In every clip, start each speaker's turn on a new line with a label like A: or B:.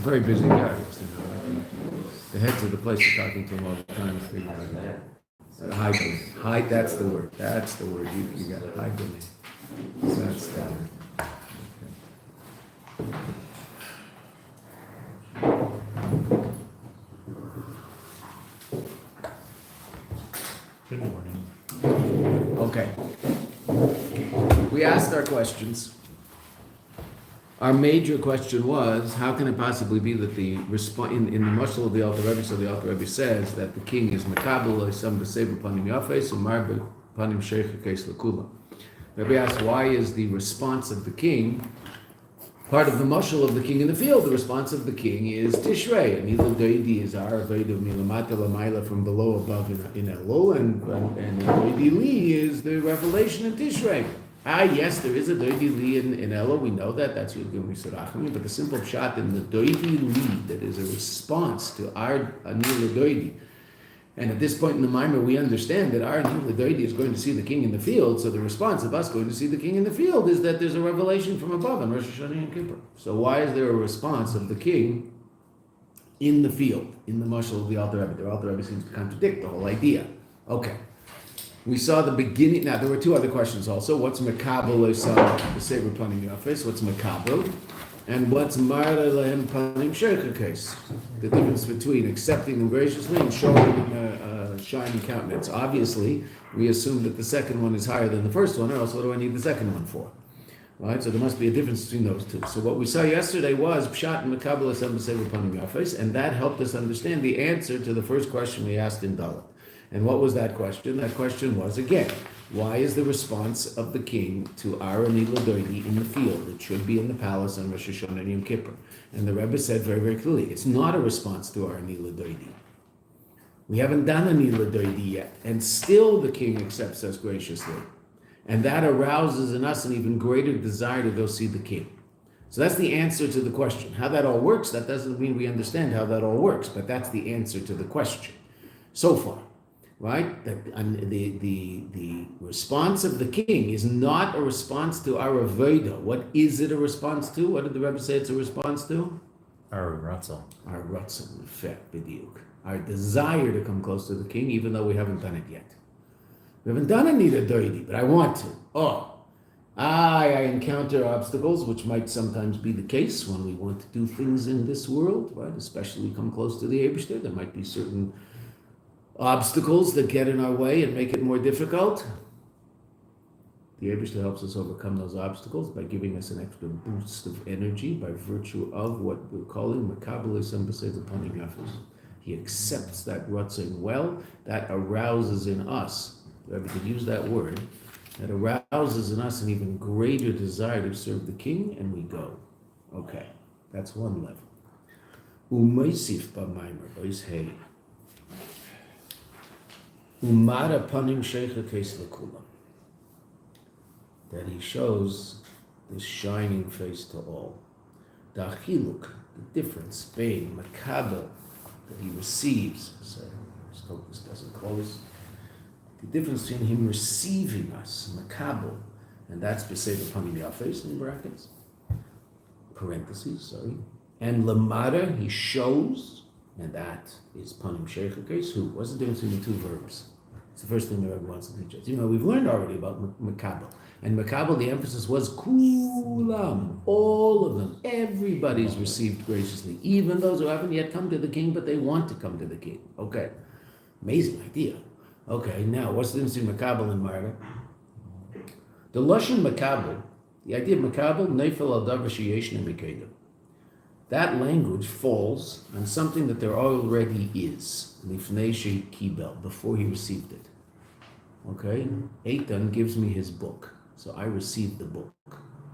A: very busy guy. The heads of the place are talking to him all the time. Hide them. Hide, that's the word. That's the word. You got to hide them. So that's the word.
B: Good morning.
A: Okay. We asked our questions. Our major question was, how can it possibly be that the response in the mashal of the Alter Rebbe, so the Alter Rebbe says that the king is makabel, some b'sever panim yafes, and mar panim sheikh case lekula. Rebbe asked, why is the response of the king part of the mashal of the king in the field? The response of the king is Tishrei, and ledodi is our veda milamata lamayla, from below above in Elul, and ledodi is the revelation in Tishrei. Yes, there is a doidi li in Elul, we know that, that's Yudgim Misurachim, but the simple pshat in the doidi li, that is a response to our anil doidi. And at this point in the Mimer, we understand that our anil doidi is going to see the king in the field, so the response of us going to see the king in the field is that there's a revelation from above on Rosh Hashanah and Kippur. So why is there a response of the king in the field, in the mashal of the Alter Rebbe? The Alter Rebbe seems to contradict the whole idea. Okay. We saw the beginning. Now, there were two other questions also. What's makabel le'sam b'sever panim yafes? What's makabel? And what's mara lehem panim sheikha case? The difference between accepting them graciously and showing a shining countenance. Obviously, we assume that the second one is higher than the first one, or else what do I need the second one for? Right? So there must be a difference between those two. So what we saw yesterday was pshat and makabel le'sam b'sever panim yafes, and that helped us understand the answer to the first question we asked in dalet. And what was that question? That question was, again, why is the response of the king to our ledodi in the field? It should be in the palace on Rosh Hashanah and Yom Kippur. And the Rebbe said very, very clearly, it's not a response to our ledodi. We haven't done a ledodi yet, and still the king accepts us graciously. And that arouses in us an even greater desire to go see the king. So that's the answer to the question. How that all works, that doesn't mean we understand how that all works, but that's the answer to the question so far. Right? That the response of the king is not a response to our avodah. What is it a response to? What did the Rebbe say it's a response to?
B: Our ratzon.
A: Our ratzon, b'diuk. Our desire to come close to the king, even though we haven't done it yet. We haven't done any doidi, but I want to. I encounter obstacles, which might sometimes be the case when we want to do things in this world, right? Especially come close to the Eibishter. There might be certain obstacles that get in our way and make it more difficult. The Eibishter helps us overcome those obstacles by giving us an extra boost of energy by virtue of what we're calling makabel le'sam b'sever panim yafes. He accepts that ratzon well. That arouses in us, the Rebbe could use that word, that arouses in us an even greater desire to serve the king, and we go. Okay, that's one level. U'meisif b'maimer, bois hey. Umara panim sheikha case lekula. That he shows this shining face to all. The achiluk, the difference, bein, makabel, that he receives. So I hope this doesn't close. The difference between him receiving us, makabel, and that's b'sever panim yafes in brackets, parentheses, and lamada, he shows, and that is panim sheikha case. Who? What's the difference between the two verbs? It's the first thing the Rebbe wants to teach us. We've learned already about makabel. And makabel, the emphasis was kulam, all of them. Everybody's received graciously, even those who haven't yet come to the king, but they want to come to the king. Okay, amazing idea. Okay, now what's the difference between makabel and marga? The lashon makabel, the idea of makabel, neifel al davar sheyeshna mikeda. That language falls on something that there already is, lifnei shekibel, before he received it. Okay? Eitan gives me his book, so I receive the book.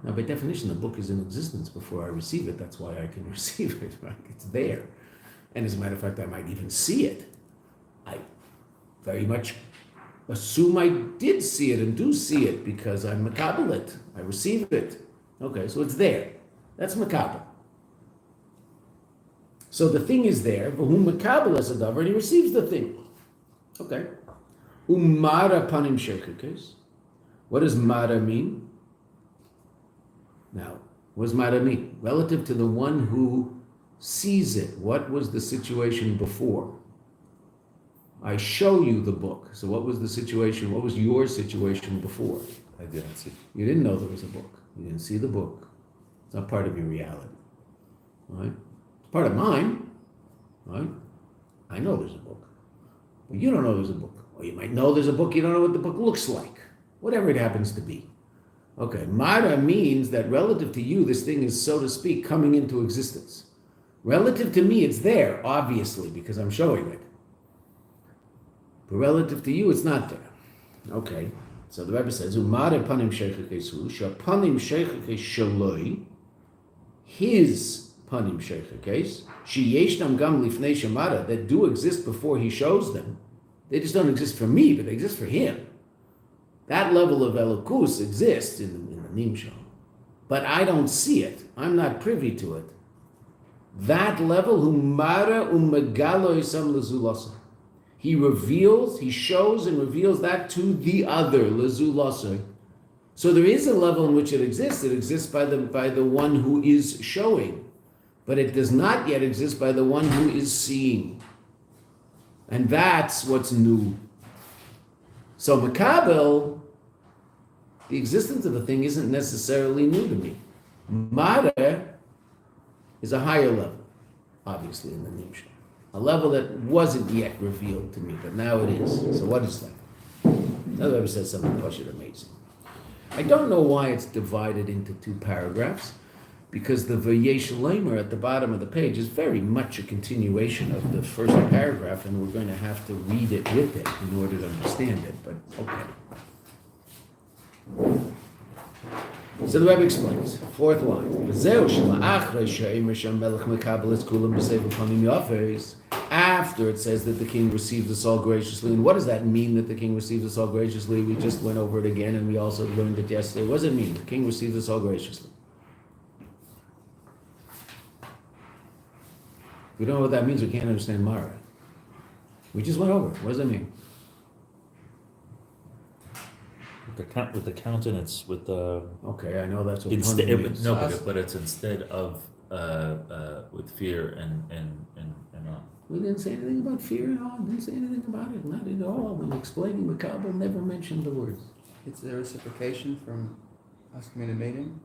A: Now, by definition, the book is in existence before I receive it. That's why I can receive it, right? It's there. And as a matter of fact, I might even see it. I very much assume I did see it and do see it because I'm makabel it. I receive it. Okay, so it's there. That's makabel. So the thing is there, but whom makabel as a davar, and he receives the thing. Okay. Umara panim sheikha. What does mara mean? Now, what does mara mean? Relative to the one who sees it. What was the situation before? I show you the book. So what was the situation? What was your situation before?
B: I didn't see.
A: You didn't know there was a book. You didn't see the book. It's not part of your reality. Right? It's part of mine. Right? I know there's a book. But you don't know there's a book. Or you might know there's a book, you don't know what the book looks like. Whatever it happens to be. Okay, Mara means that relative to you, this thing is, so to speak, coming into existence. Relative to me, it's there, obviously, because I'm showing it. But relative to you, it's not there. Okay, so the Rebbe says, Umare panim sheichakesu, shapanim sheikakes shaloi, his panim sheikakes, sheyeshnam gam lifnei shemara, that do exist before he shows them. They just don't exist for me, but they exist for him. That level of elokus exists in the nimshal. But I don't see it. I'm not privy to it. That level, humara umegalo isam lezulasa. He reveals, he shows and reveals that to the other, lezulasa. So there is a level in which it exists. It exists by the one who is showing. But it does not yet exist by the one who is seeing. And that's what's new. So Makabel, the existence of a thing isn't necessarily new to me. Mara is a higher level, obviously, in the Nimshal. A level that wasn't yet revealed to me, but now it is. So what is that? Another ever said something amazing. I don't know why it's divided into two paragraphs, because the Vayesh Lamer at the bottom of the page is very much a continuation of the first paragraph, and we're going to have to read it with it in order to understand it, but okay. So the Rebbe explains, fourth line. After it says that the king receives us all graciously, and what does that mean that the king receives us all graciously? We just went over it again, and we also learned it yesterday. What does it mean? The king receives us all graciously. We don't know what that means. We can't understand Mara. We just went over it. What does that mean?
B: With the countenance, with the
A: okay, I know that's what
B: instead.
A: means.
B: No, but it's instead of with fear and on.
A: We didn't say anything about fear at all. Didn't say anything about it. Not at all. When explaining Makabel, never mentioned the words.
C: It's a reciprocation from us communicating.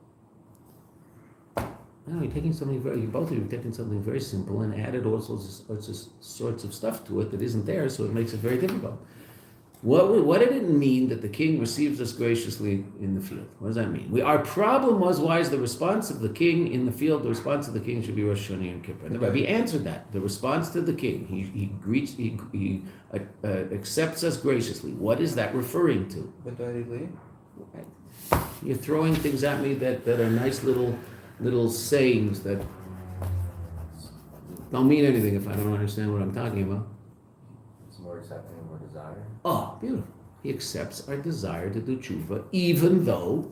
A: No, you're taking something both of you are taking something very simple and added all sorts of stuff to it that isn't there, so it makes it very difficult. What did it mean that the king receives us graciously in the field? What does that mean? Our problem was, why is the response of the king in the field? The response of the king should be Rosh Hashanah and Kippur. And the Rabbi answered that. The response to the king, he accepts us graciously. What is that referring to? You're throwing things at me that are nice little sayings that don't mean anything if I don't understand what I'm talking about.
D: It's more accepting of our desire.
A: Oh, beautiful. He accepts our desire to do tshuva, even though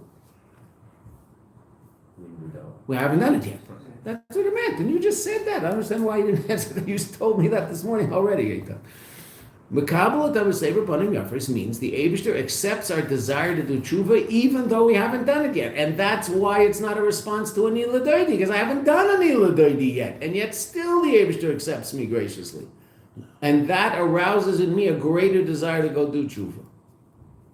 A: we haven't done it yet. That's what it meant. And you just said that. I don't understand why you didn't answer that. You just told me that this morning already, Eitan. Mekabel Sever Panim Yafris means the Eibishter accepts our desire to do tshuva even though we haven't done it yet. And that's why it's not a response to a ledodi, because I haven't done a ledodi yet. And yet still the Eibishter accepts me graciously. And that arouses in me a greater desire to go do tshuva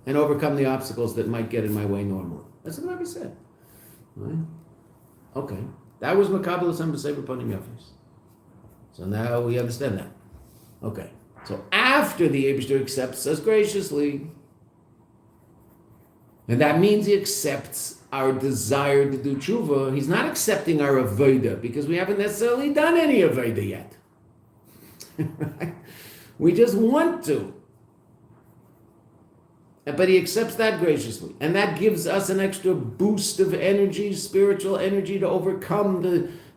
A: and overcome the obstacles that might get in my way normally. That's what the Rebbe said. Right? Okay. That was Mekabel Sever Panim Yafris. So now we understand that. Okay. So after the Eibishter accepts us graciously, and that means he accepts our desire to do tshuva, he's not accepting our avodah, because we haven't necessarily done any avodah yet. We just want to. But he accepts that graciously. And that gives us an extra boost of energy, spiritual energy, to overcome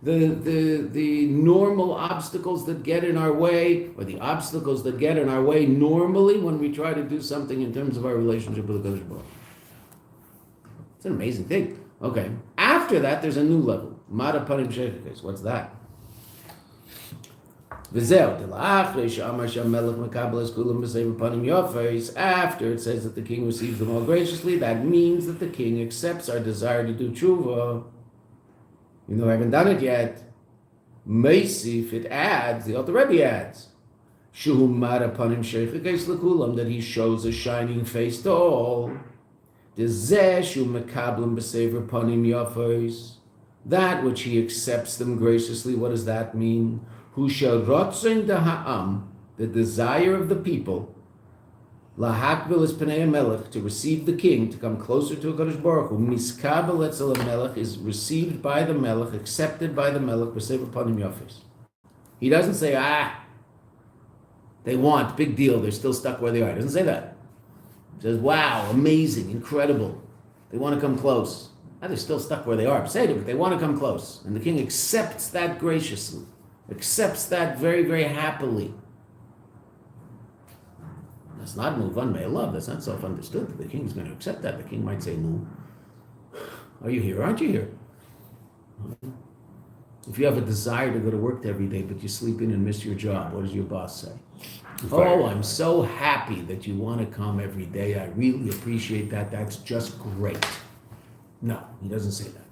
A: the normal obstacles that get in our way, or the obstacles that get in our way normally when we try to do something in terms of our relationship with the Kodesh Baruch. It's an amazing thing. Okay. After that, there's a new level. Mara Panim Sheichakes. What's that? After it says that the king receives them all graciously, that means that the king accepts our desire to do tshuva. You know, I haven't done it yet. Meisif, it adds, the Alter Rebbe adds, Shuhu Mara Panim Sheikh Hakes Lekulam, that he shows a shining face to all. The Zeh Shu Mekablim B'Sever Panim Yafos, that which he accepts them graciously. What does that mean? Hu Shel Rotzin de Ha'am, the desire of the people, Lahakbil is Pnei Melech, to receive the king, to come closer to HaKadosh Baruch Hu. Miskabel Etzel HaMelech is received by the Melech, accepted by the Melech, B'Sever Panim Yafos. He doesn't say, they want, big deal, they're still stuck where they are. He doesn't say that. He says, wow, amazing, incredible. They want to come close. They're still stuck where they are. Say it, but they want to come close. And the king accepts that graciously, accepts that very, very happily. That's not muvan me'elav. That's not self-understood. The king is going to accept that. The king might say, no. Are you here? Aren't you here? If you have a desire to go to work every day, but you sleep in and miss your job, what does your boss say? Oh, I'm so happy that you want to come every day. I really appreciate that. That's just great. No, he doesn't say that.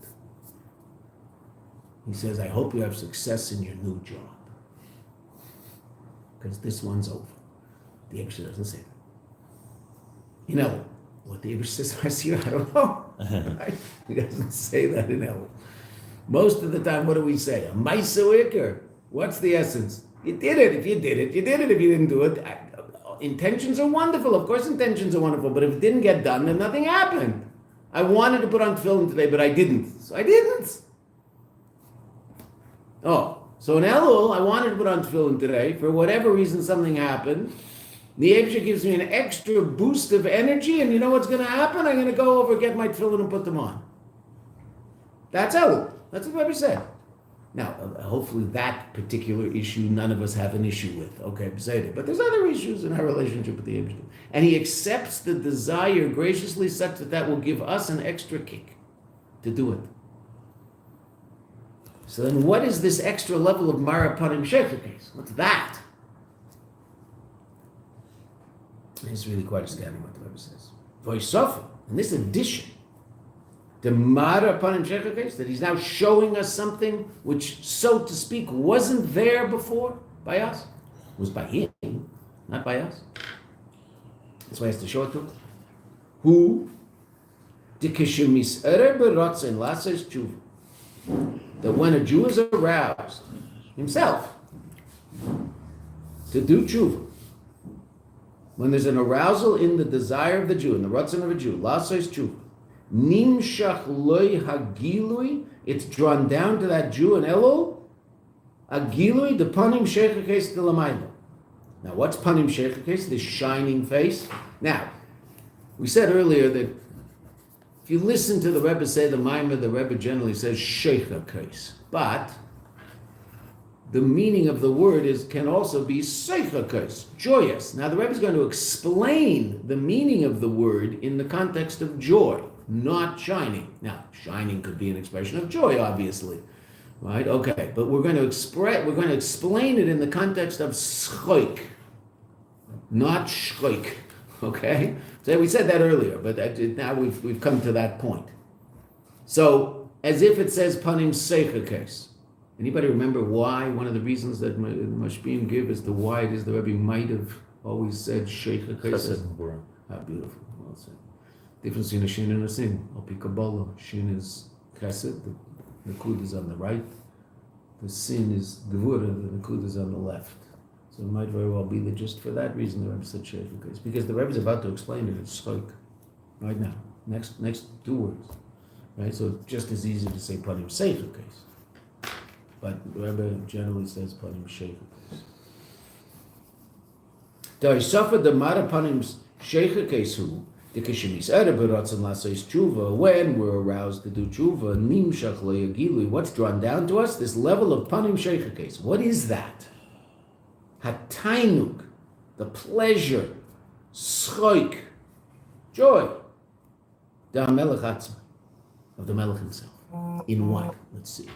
A: He says, I hope you have success in your new job. Because this one's over. The Yeshiva doesn't say that. You know, what the Yeshiva says here, I don't know. He doesn't say that in Elul. Most of the time, what do we say? A Maisa Iker. What's the essence? You did it. If you did it, you did it. If you didn't do it, intentions are wonderful. Of course, intentions are wonderful. But if it didn't get done, then nothing happened. I wanted to put on tefillin today, but I didn't. So I didn't. Oh, so in Elul, I wanted to put on tefillin today. For whatever reason, something happened. The Yeshiva gives me an extra boost of energy, and you know what's going to happen? I'm going to go over, get my tefillin, and put them on. That's Elul. That's what Rabbi said. Now, hopefully that particular issue, none of us have an issue with. Okay, but there's other issues in our relationship with the Yeshiva. And he accepts the desire graciously such that that will give us an extra kick to do it. So then what is this extra level of Mara Panim Sheikh case? What's that? It's really quite astounding what the Rebbe says. Voisofa, in this addition, the Mara Panim Sheikh case, that he's now showing us something which, so to speak, wasn't there before by us. It was by him, not by us. That's why he has to show it to us. Who? That when a Jew is aroused himself to do tshuva, when there's an arousal in the desire of the Jew, in the ratzon of a Jew, lasos tshuva, nimshach loy hagilui, it's drawn down to that Jew in Elul, agilui, the panim sheichakes de lamaylo. Now, what's panim sheichakes? This shining face. Now, we said earlier that if you listen to the Rebbe say the Maimah, the Rebbe generally says sheichakes, but the meaning of the word can also be seichakos, joyous. Now the Rebbe is going to explain the meaning of the word in the context of joy, not shining. Now, shining could be an expression of joy, obviously, right? Okay, but we're going to explain it in the context of schoik, not shchoik. Okay, so we said that earlier, but now we've come to that point. So as if it says panim seichakos. Anybody remember why? One of the reasons that Mashpim give as to why it is the Rebbe might have always said Sheikha Kaisa. How beautiful. Well said. Difference between a shin and a sin. Opi Kabbalah. Shin is chesed, the kud is on the right. The sin is gevura, the kud is on the left. So it might very well be that just for that reason the Rebbe said Sheikha Kaisa. Because the Rebbe is about to explain it. It's Schoik. Right now. Next 2 words. Right? So it's just as easy to say Panim Sheikha Kaisa. But the Rebbe generally says panim sheichakes. Da'isafa the mara panim sheikakesu the kishimis ereberotzen lasos tshuva, when we're aroused to do tshuva nimshach le'yagilui, what's drawn down to us? This level of panim sheikakes. What is that? Hatainuk, the pleasure, schoik, joy. Da melech atzma, of the melech himself. In what? Let's see.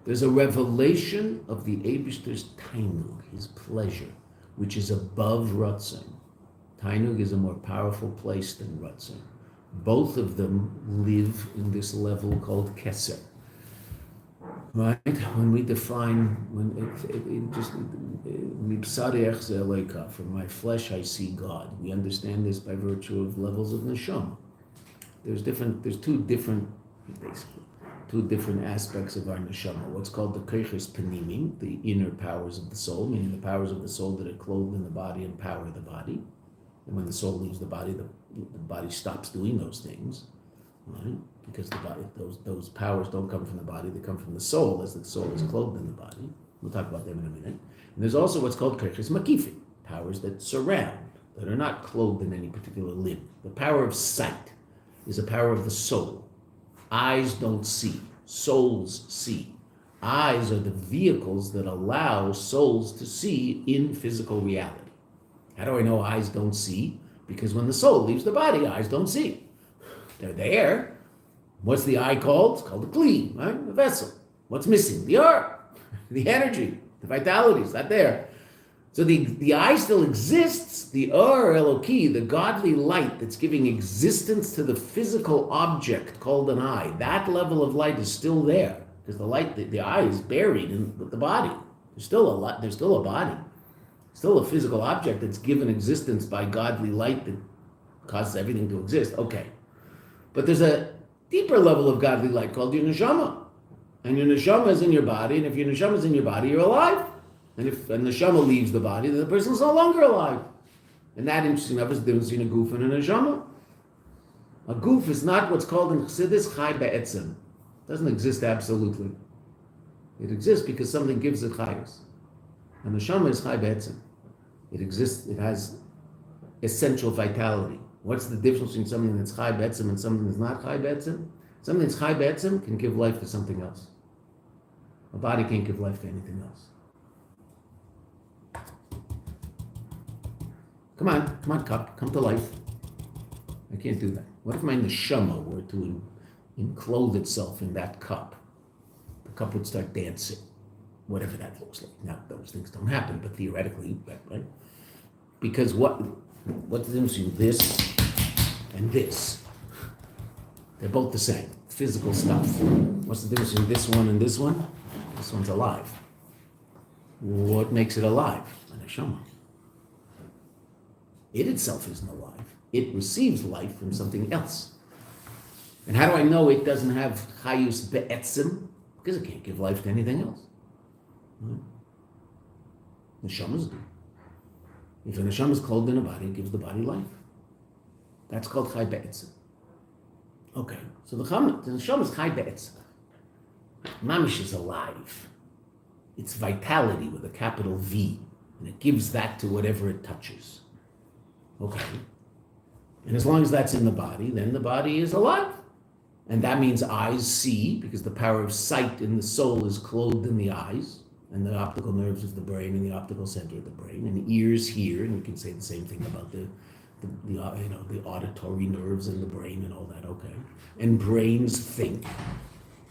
A: There's a revelation of the Eibishter's Tainug, his pleasure, which is above Ratzon. Tainug is a more powerful place than Ratzon. Both of them live in this level called Keser. Right? When we define, when it just, from my flesh I see God. We understand this by virtue of levels of neshama. There's two different aspects of our neshama. What's called the koiches panimim, the inner powers of the soul, meaning the powers of the soul that are clothed in the body and power the body. And when the soul leaves the body stops doing those things, right? Because the body, those powers don't come from the body; they come from the soul, as the soul is clothed in the body. We'll talk about them in a minute. And there's also what's called koiches makifim, powers that surround, that are not clothed in any particular limb. The power of sight is a power of the soul. Eyes don't see; souls see. Eyes are the vehicles that allow souls to see in physical reality. How do I know eyes don't see? Because when the soul leaves the body, eyes don't see. They're there. What's the eye called? It's called the kli, right? The vessel. What's missing? The art, the energy, the vitality is not there. So the eye still exists. The Eloki, the godly light that's giving existence to the physical object called an eye, that level of light is still there. Because the light, the eye is buried in the body. There's still a body. Still a physical object that's given existence by godly light that causes everything to exist. Okay. But there's a deeper level of godly light called your neshama. And your neshama is in your body, and if your neshama is in your body, you're alive. And if a neshama leaves the body, then the person is no longer alive. And that, interesting enough, is the difference between a goof and a neshama. A goof is not what's called in Chassidus chai be'etzem. It doesn't exist absolutely. It exists because something gives it chayus. And the neshama is chai be'etzem. It exists, it has essential vitality. What's the difference between something that's chai be'etzem and something that's not chai be'etzem? Something that's chai be'etzem can give life to something else. A body can't give life to anything else. Come on, cup, come to life. I can't do that. What if my neshama were to enclose itself in that cup? The cup would start dancing, whatever that looks like. Now, those things don't happen, but theoretically, right? Because what's the difference between this and this? They're both the same, physical stuff. What's the difference between this one and this one? This one's alive. What makes it alive? A neshama. It itself isn't alive. It receives life from something else. And how do I know it doesn't have chayus be'etzim? Because it can't give life to anything else. Right? Neshamas do. If a neshama is clothed in a body, it gives the body life. That's called chai be'etzim. Okay, so the neshama is chai be'etzim. Mamish is alive. It's vitality with a capital V, and it gives that to whatever it touches. Okay. And as long as that's in the body, then the body is alive. And that means eyes see, because the power of sight in the soul is clothed in the eyes, and the optical nerves is the brain and the optical center of the brain, and ears hear, and we can say the same thing about the auditory nerves in the brain and all that, okay. And brains think,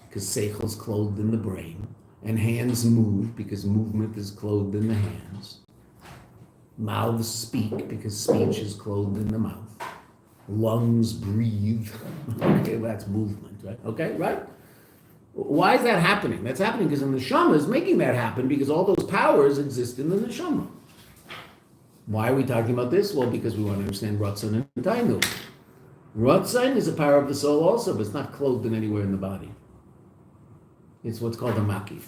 A: because seichel is clothed in the brain, and hands move, because movement is clothed in the hands. Mouths speak, because speech is clothed in the mouth. Lungs breathe. Okay, well, that's movement, right? Okay, right? Why is that happening? That's happening because the neshama is making that happen because all those powers exist in the neshama. Why are we talking about this? Well, because we want to understand Ratzon and Tainu. Ratzon is a power of the soul also, but it's not clothed in anywhere in the body. It's what's called a makif.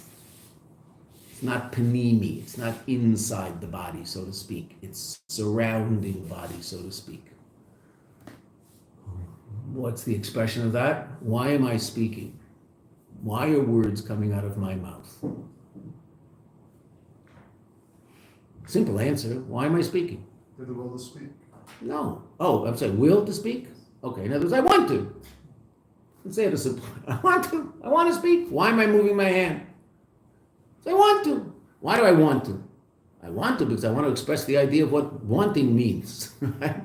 A: It's not panimi. It's not inside the body, so to speak. It's surrounding body, so to speak. What's the expression of that? Why am I speaking? Why are words coming out of my mouth? Simple answer. Why am I speaking?
E: Did the will to speak?
A: No. Oh, I'm sorry. Will to speak? Okay. In other words, I want to. Let's say it as simple. I want to. I want to speak. Why am I moving my hand? So I want to. Why do I want to? I want to because I want to express the idea of what wanting means. Right?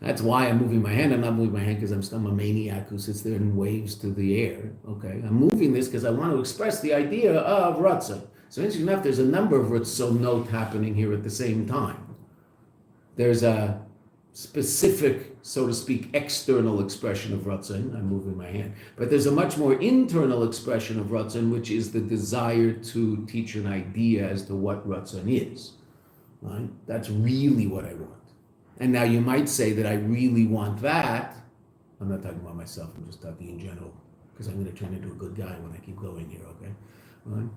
A: That's why I'm moving my hand. I'm not moving my hand because I'm still a maniac who sits there and waves to the air. Okay. I'm moving this because I want to express the idea of Ratzon. So interesting enough, there's a number of Ratzonot happening here at the same time. There's a specific, so to speak, external expression of Ratzon. I'm moving my hand. But there's a much more internal expression of Ratzon, which is the desire to teach an idea as to what Ratzon is. Right? That's really what I want. And now you might say that I really want that. I'm not talking about myself, I'm just talking in general, because I'm going to turn into a good guy when I keep going here, okay? Right?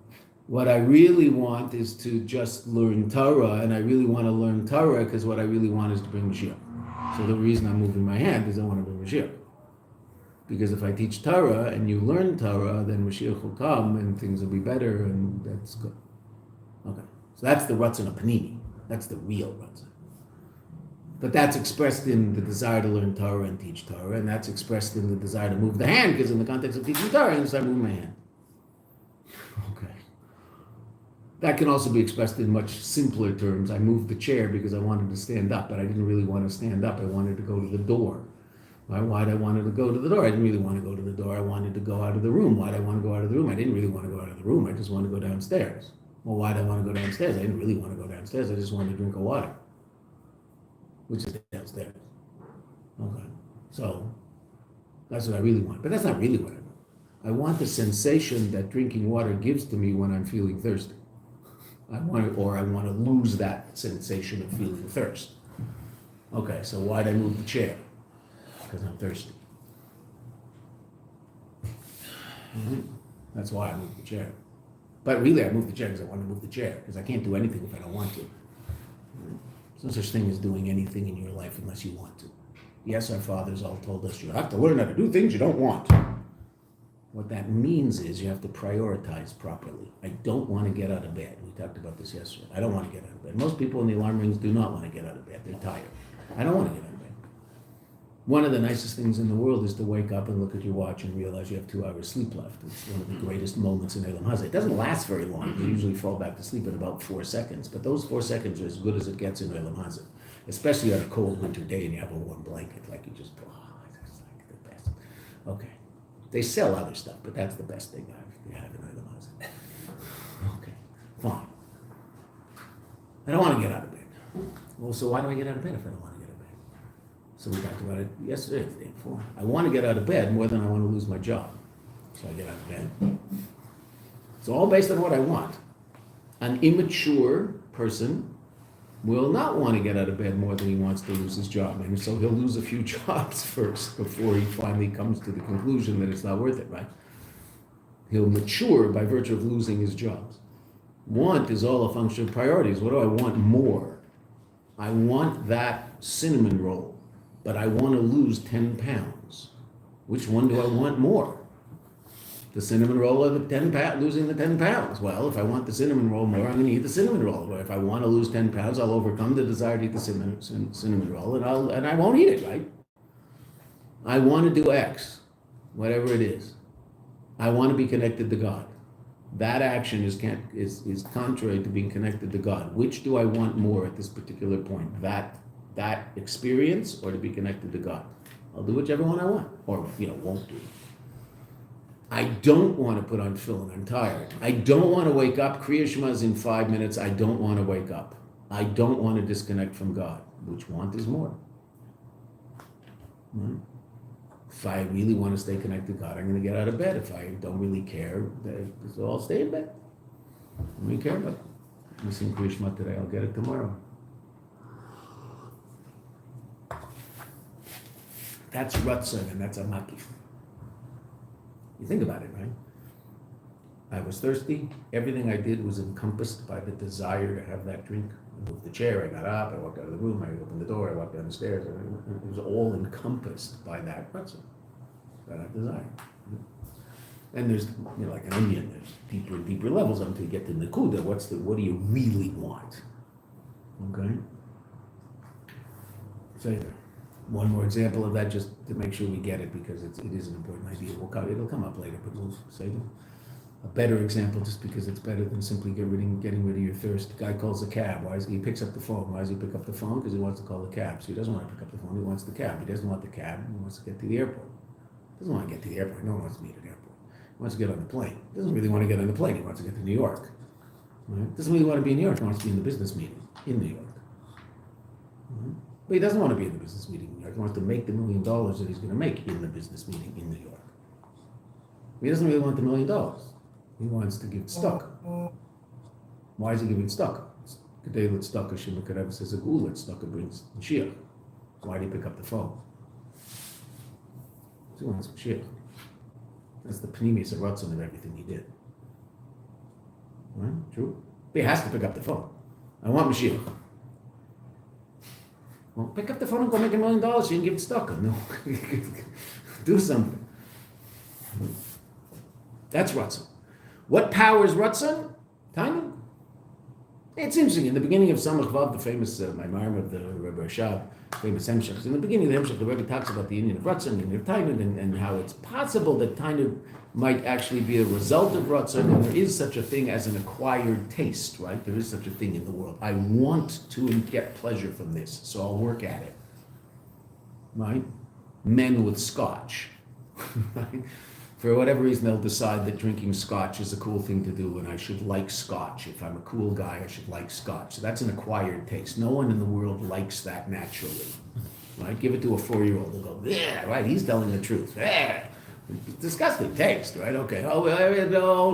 A: What I really want is to just learn Torah, and I really want to learn Torah because what I really want is to bring Mashiach. So the reason I'm moving my hand is I want to bring Mashiach. Because if I teach Torah and you learn Torah, then Mashiach will come and things will be better, and that's good. Okay, so that's the Ratzon of Panini. That's the real Ratzon. But that's expressed in the desire to learn Torah and teach Torah, and that's expressed in the desire to move the hand, because in the context of teaching Torah, I start moving my hand. Okay. That can also be expressed in much simpler terms. I moved the chair because I wanted to stand up, but I didn't really want to stand up. I wanted to go to the door. Why did I want to go to the door? I didn't really want to go to the door. I wanted to go out of the room. Why did I want to go out of the room? I didn't really want to go out of the room. I just wanted to go downstairs. Well, why did I want to go downstairs? I didn't really want to go downstairs. I just wanted to drink a water, which is downstairs. Okay. So that's what I really want. But that's not really what I want. I want the sensation that drinking water gives to me when I'm feeling thirsty. I want to lose that sensation of feeling thirst. Okay, so why'd I move the chair? Because I'm thirsty. Mm-hmm. That's why I moved the chair. But really, I moved the chair because I want to move the chair, because I can't do anything if I don't want to. There's no such thing as doing anything in your life unless you want to. Yes, our fathers all told us you have to learn how to do things you don't want. What that means is you have to prioritize properly. I don't want to get out of bed. We talked about this yesterday. I don't want to get out of bed. Most people in the alarm rings do not want to get out of bed. They're tired. I don't want to get out of bed. One of the nicest things in the world is to wake up and look at your watch and realize you have 2 hours sleep left. It's one of the greatest moments in Olam Hazeh. It doesn't last very long. You usually fall back to sleep in about 4 seconds. But those 4 seconds are as good as it gets in Olam Hazeh. Especially on a cold winter day and you have a warm blanket. Like you just, it's like the best. Okay. They sell other stuff, but that's the best thing they have in Olam Hazeh. Okay, fine. I don't want to get out of bed. Well, so why do I get out of bed if I don't want to get out of bed? So we talked about it yesterday, the day before. I want to get out of bed more than I want to lose my job. So I get out of bed. It's all based on what I want. An immature person will not want to get out of bed more than he wants to lose his job. And so he'll lose a few jobs first before he finally comes to the conclusion that it's not worth it, right? He'll mature by virtue of losing his jobs. Want is all a function of priorities. What do I want more? I want that cinnamon roll, but I want to lose 10 pounds. Which one do I want more? The cinnamon roll or the 10 pounds, losing the 10 pounds. Well, if I want the cinnamon roll more, I'm going to eat the cinnamon roll. But if I want to lose 10 pounds, I'll overcome the desire to eat the cinnamon roll, and I won't eat it, right? I want to do X, whatever it is. I want to be connected to God. That action is contrary to being connected to God. Which do I want more at this particular point? That experience or to be connected to God? I'll do whichever one I want, or won't do. I don't want to put on tefillin. I'm tired. I don't want to wake up. Kriya Shema is in 5 minutes. I don't want to wake up. I don't want to disconnect from God. Which want is more? Right? If I really want to stay connected to God, I'm going to get out of bed. If I don't really care, so I'll stay in bed. I don't really care about it. I'm missing Kriya Shema today. I'll get it tomorrow. That's Ratzon, and that's a makif. You think about it, right? I was thirsty. Everything I did was encompassed by the desire to have that drink. I moved the chair, I got up, I walked out of the room, I opened the door, I walked down the stairs. It was all encompassed by that ratzon, by that desire. And there's, like an onion, there's deeper and deeper levels until you get to Nakuda. What do you really want? Okay? Say that. One more example of that, just to make sure we get it, because it is an important idea. It'll come up later, but we'll say a better example, just because it's better than simply getting rid of your thirst. The guy calls a cab. He picks up the phone. Why does he pick up the phone? Because he wants to call the cab. So he doesn't want to pick up the phone. He wants the cab. He doesn't want the cab. He wants to get to the airport. He doesn't want to get to the airport. No one wants to meet at the airport. He wants to get on the plane. He doesn't really want to get on the plane. He wants to get to New York. Right? Doesn't really want to be in New York. He wants to be in the business meeting in New York. Right? But he doesn't want to be in the business meeting in New York. He wants to make the $1 million that he's going to make in the business meeting in New York. He doesn't really want the $1 million. He wants to give tzedakah. Why is he giving tzedakah? Today, let's tzedakah. Shemukharev says a gula. Tzedakah brings Mashiach. Why did he pick up the phone? He wants Mashiach. That's the pneumius of Ratzon of everything he did. Right? True? But he has to pick up the phone. I want Mashiach. Well, pick up the phone and go make $1 million. You can give it tzedakah. No. Do something. That's Ratzon. What power is Ratzon? Tainug. It's interesting. In the beginning of Samach Vav, the famous Maimar of the Rebbe Rashab, famous Hemshech, in the beginning of the Hemshech, the Rebbe talks about the union of Ratzon, the union of Tainug, and how it's possible that Tainug might actually be a result of Ratzon, and there is such a thing as an acquired taste, right? There is such a thing in the world. I want to get pleasure from this, so I'll work at it. Right? Men with scotch. Right? For whatever reason, they'll decide that drinking scotch is a cool thing to do, and I should like scotch. If I'm a cool guy, I should like scotch. So that's an acquired taste. No one in the world likes that naturally. Right? Give it to a 4-year-old, they'll go, yeah, right, he's telling the truth. Yeah. Disgusting taste, right? Okay. Oh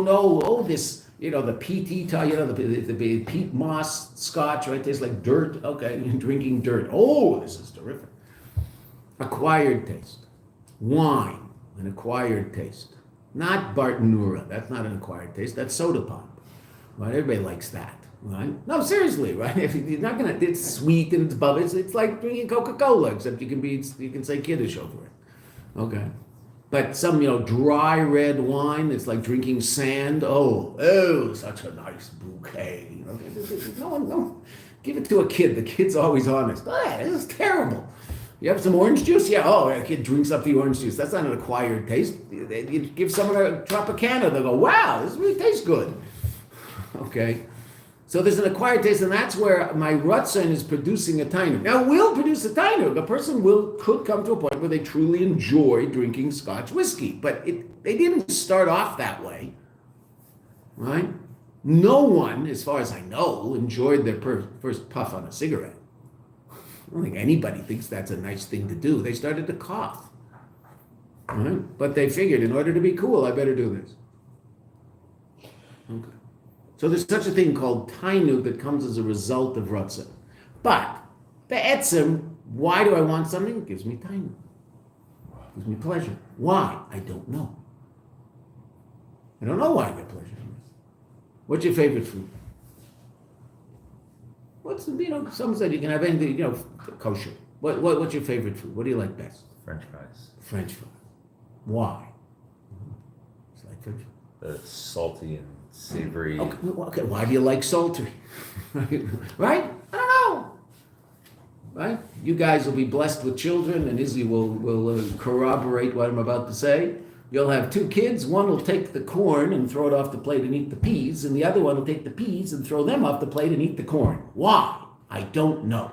A: no. Oh, this, the PT, the peat moss scotch, right? Tastes like dirt. Okay, you're drinking dirt. Oh, this is terrific. Acquired taste. Wine. An acquired taste. Not Bartonura. That's not an acquired taste. That's soda pop. Right? Everybody likes that. Right? No, seriously, right? If you're not gonna, it's sweet and it's bubbly. It's like drinking Coca-Cola, except you can say Kiddush over it. Okay. But some, dry red wine, it's like drinking sand. Oh, such a nice bouquet. Okay. No. Give it to a kid. The kid's always honest. This is terrible. You have some orange juice? Yeah, a kid drinks up the orange juice. That's not an acquired taste. You give someone a Tropicana, they'll go, wow, this really tastes good. Okay? So there's an acquired taste, and that's where my Ratzon is producing a tainug. Now, it will produce a tainug. A person could come to a point where they truly enjoy drinking Scotch whiskey, but they didn't start off that way. Right? No one, as far as I know, enjoyed their first puff on a cigarette. I don't think anybody thinks that's a nice thing to do. They started to cough. Right? But they figured, in order to be cool, I better do this. Okay. So there's such a thing called tainug that comes as a result of Ratzon. But, the etzem, why do I want something? It gives me tainug. It gives me pleasure. Why? I don't know. I don't know why I get pleasure from this. What's your favorite food? Some said you can have anything, kosher. What's your favorite food? What do you like best?
B: French fries.
A: French fries. Why? It's like French fries.
B: The salty and savory.
A: Okay, why do you like salty? Right? I don't know. Right? You guys will be blessed with children, and Izzy will corroborate what I'm about to say. You'll have 2 kids. One will take the corn and throw it off the plate and eat the peas, and the other one will take the peas and throw them off the plate and eat the corn. Why? I don't know.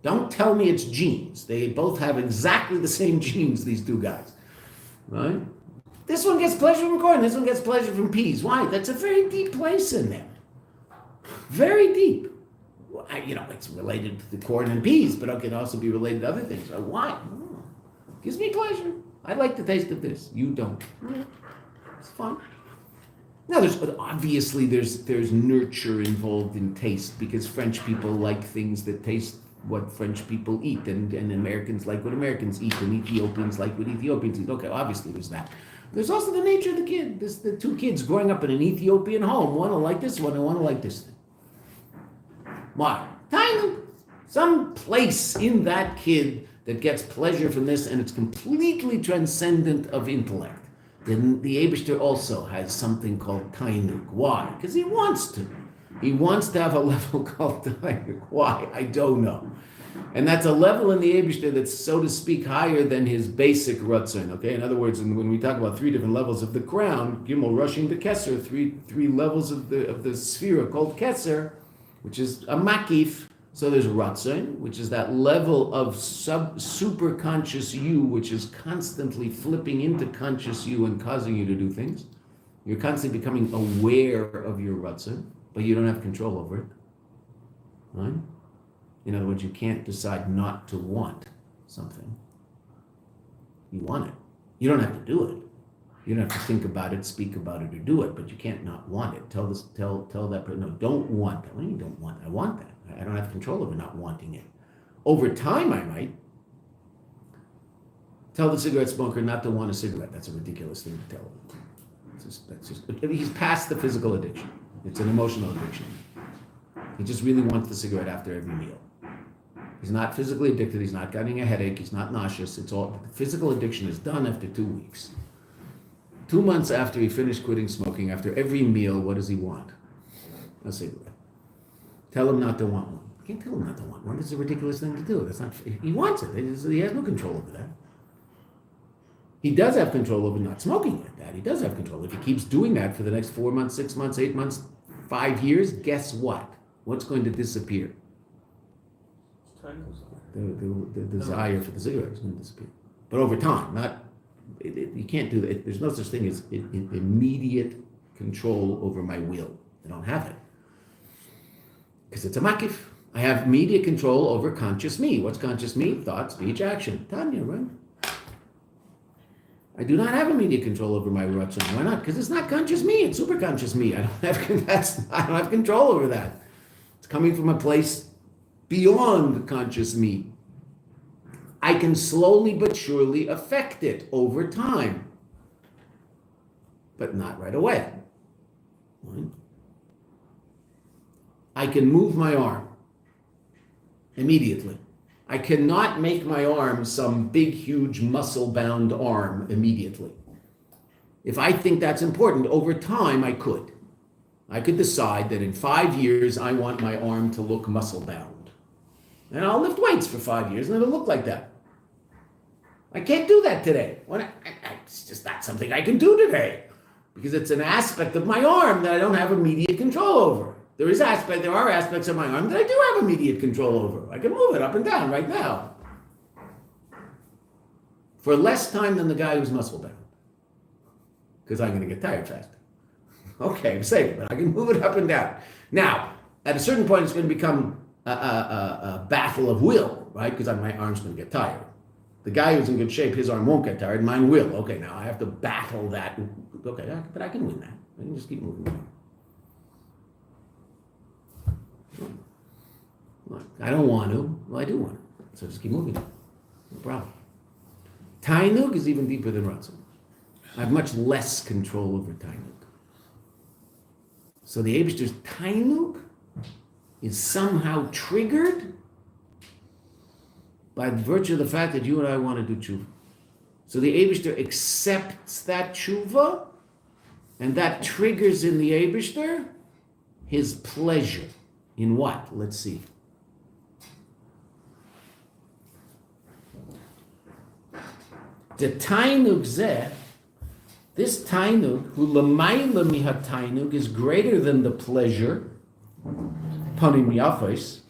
A: Don't tell me it's genes. They both have exactly the same genes, these 2 guys. Right? This one gets pleasure from corn. This one gets pleasure from peas. Why? That's a very deep place in them. Very deep. It's related to the corn and peas, but it can also be related to other things. Why? Gives me pleasure. I like the taste of this. You don't. It's fun. Now, there's nurture involved in taste, because French people like things that taste what French people eat, and Americans like what Americans eat, and Ethiopians like what Ethiopians eat. Okay, obviously there's that. There's also the nature of the kid. There's the 2 kids growing up in an Ethiopian home. One will like this one, and one will like this thing. Why? Some place in that kid that gets pleasure from this, and it's completely transcendent of intellect. Then the Eibishter also has something called tainug. Why? Because he wants to. He wants to have a level called tainug. Why? I don't know. And that's a level in the Eibishter that's, so to speak, higher than his basic Ratzon. Okay? In other words, when we talk about 3 different levels of the crown, Gimel rushing to Keser, three levels of the sphere called Keser, which is a makif. So there's Ratzon, which is that level of super conscious you, which is constantly flipping into conscious you and causing you to do things. You're constantly becoming aware of your Ratzon, but you don't have control over it. Right? In other words, you can't decide not to want something. You want it. You don't have to do it. You don't have to think about it, speak about it, or do it, but you can't not want it. Tell that person, no, don't want that. What do you mean don't want that? I want that. I don't have control over not wanting it. Over time, I might. Tell the cigarette smoker not to want a cigarette. That's a ridiculous thing to tell him. He's past the physical addiction. It's an emotional addiction. He just really wants the cigarette after every meal. He's not physically addicted. He's not getting a headache. He's not nauseous. It's all physical addiction is done after 2 weeks. 2 months after he finished quitting smoking, after every meal, what does he want? A cigarette. Tell him not to want one. You can't tell him not to want one. That's a ridiculous thing to do. That's not. He wants it. He has no control over that. He does have control over not smoking like that. He does have control. If he keeps doing that for the next 4 months, 6 months, 8 months, 5 years, guess what? What's going to disappear? The desire for the cigarette is going to disappear. But over time, you can't do that. There's no such thing as immediate control over my will. I don't have it. Because it's a makif. I have immediate control over conscious me. What's conscious me? Thought, speech, action. Tanya, right? I do not have immediate control over my ratzon. Why not? Because it's not conscious me. It's super conscious me. I don't have control over that. It's coming from a place beyond conscious me. I can slowly but surely affect it over time, but not right away. Right? I can move my arm immediately. I cannot make my arm some big, huge, muscle-bound arm immediately. If I think that's important, over time I could. I could decide that in 5 years I want my arm to look muscle-bound. And I'll lift weights for 5 years and it'll look like that. I can't do that today. It's just not something I can do today because it's an aspect of my arm that I don't have immediate control over. There are aspects of my arm that I do have immediate control over. I can move it up and down right now. For less time than the guy who's muscle bound. Because I'm going to get tired faster. Okay, I'm safe, but I can move it up and down. Now, at a certain point, it's going to become a battle of will, right? Because my arm's going to get tired. The guy who's in good shape, his arm won't get tired, mine will. Okay, now I have to battle that. Okay, but I can win that. I can just keep moving. I don't want to. Well, I do want to. So just keep moving. No problem. Tainug is even deeper than Ratzon. I have much less control over Tainug. So the Eibishter's Tainug is somehow triggered by virtue of the fact that you and I want to do tshuva. So the Eibishter accepts that tshuva, and that triggers in the Eibishter his pleasure. In what? Let's see. The Tainug zeh, this Tainug, who l'mayla miha Tainug, is greater than the pleasure, panim yafos.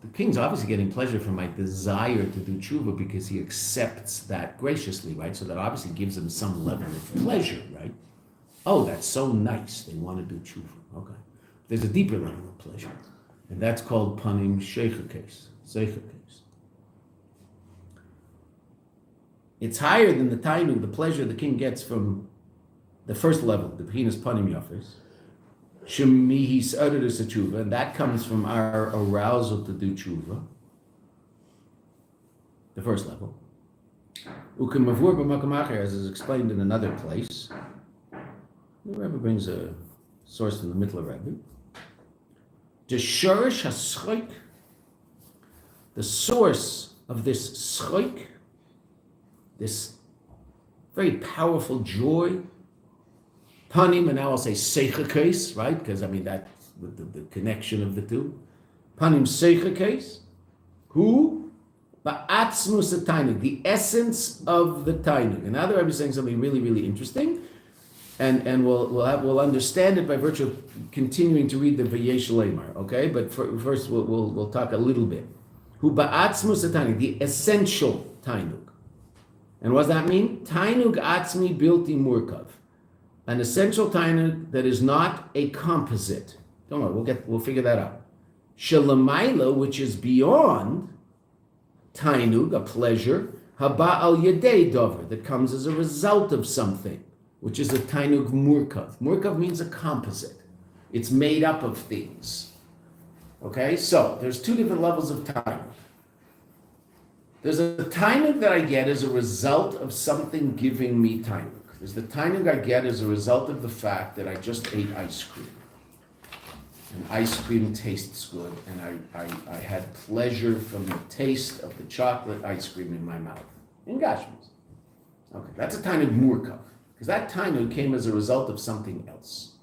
A: The king's obviously getting pleasure from my desire to do tshuva because he accepts that graciously, right? So that obviously gives him some level of pleasure, right? Oh, that's so nice. They want to do tshuva. Okay. There's a deeper level of pleasure, and that's called panim sheicha case. It's higher than the tainu, the pleasure the king gets from the first level, the penis panim yafis, shemihis adadus tshuva, and that comes from our arousal to do tshuva, the first level. Ukem mavur b'makam acher, as is explained in another place. The Rebbe brings a source from the Mittler Rebbe. The shorish haschoik, the source of this schoik, this very powerful joy, panim, and now I'll say seicha case, right? Because I mean that's the connection of the two. Panim seicha case, who ba'atzmus tainug, the essence of the tainug. And now the Rebbe is saying something really, really interesting. And we'll understand it by virtue of continuing to read the Vayesh Leimar, okay? But first we'll talk a little bit. Hu ba'atzmus tainug, the essential tainug. And what does that mean? Tainug atzmi bilti murkav, an essential tainug that is not a composite. Don't worry, we'll figure that out. Shalamaila, which is beyond tainug, a pleasure, haba al yedei dover, that comes as a result of something, which is a tainug murkav. Murkav means a composite. It's made up of things. Okay, so there's two different levels of tainug. There's a tainug that I get as a result of something giving me tainug. There's the tainug I get as a result of the fact that I just ate ice cream. And ice cream tastes good, and I had pleasure from the taste of the chocolate ice cream in my mouth. In Gashmis. Okay, that's a tainug murkav, because that tainug came as a result of something else.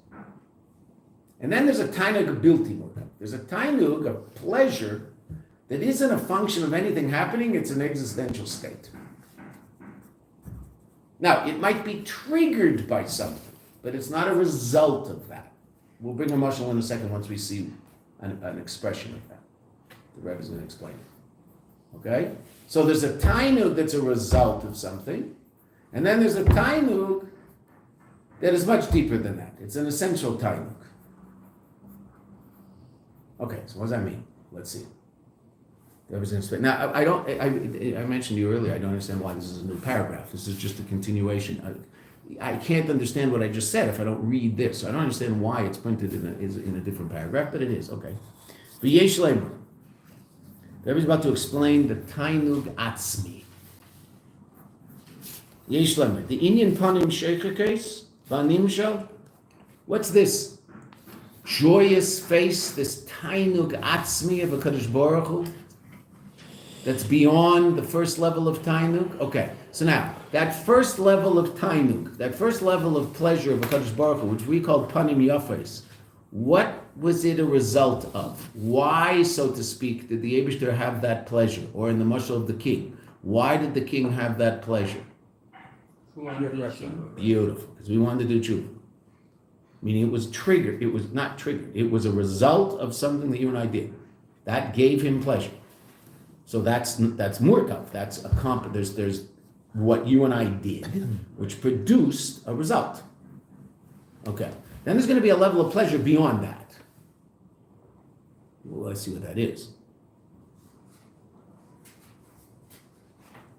A: And then there's a tainug bilti murkav. There's a tainug, a pleasure, that isn't a function of anything happening, it's an existential state. Now, it might be triggered by something, but it's not a result of that. We'll bring a mashal in a second once we see an expression of that. The Rebbe is going to explain it. Okay? So there's a tainug that's a result of something, and then there's a tainug that is much deeper than that. It's an essential tainug. Okay, so what does that mean? Let's see. Now, I mentioned to you earlier, I don't understand why this is a new paragraph. This is just a continuation. I can't understand what I just said if I don't read this. I don't understand why it's printed in a different paragraph, but it is, okay. V'yesh leimer. The Rebbe is about to explain the tainug atzmi. Yesh leimer. The inyan panim sheichakes, v'animshal. What's this joyous face, this tainug atzmi of a Kadosh Baruch Hu? That's beyond the first level of tainug? Okay, so now, that first level of tainug, that first level of pleasure of HaKadosh Baruch Hu, which we call panim yafes, what was it a result of? Why, so to speak, did the Eibishter have that pleasure? Or in the mashal of the king, why did the king have that pleasure? Beautiful, because we wanted to do tshuva. Meaning it was triggered, it was not triggered, it was a result of something that you and I did. That gave him pleasure. So that's murkav. That's a there's what you and I did, which produced a result. Okay. Then there's going to be a level of pleasure beyond that. Well, let's see what that is.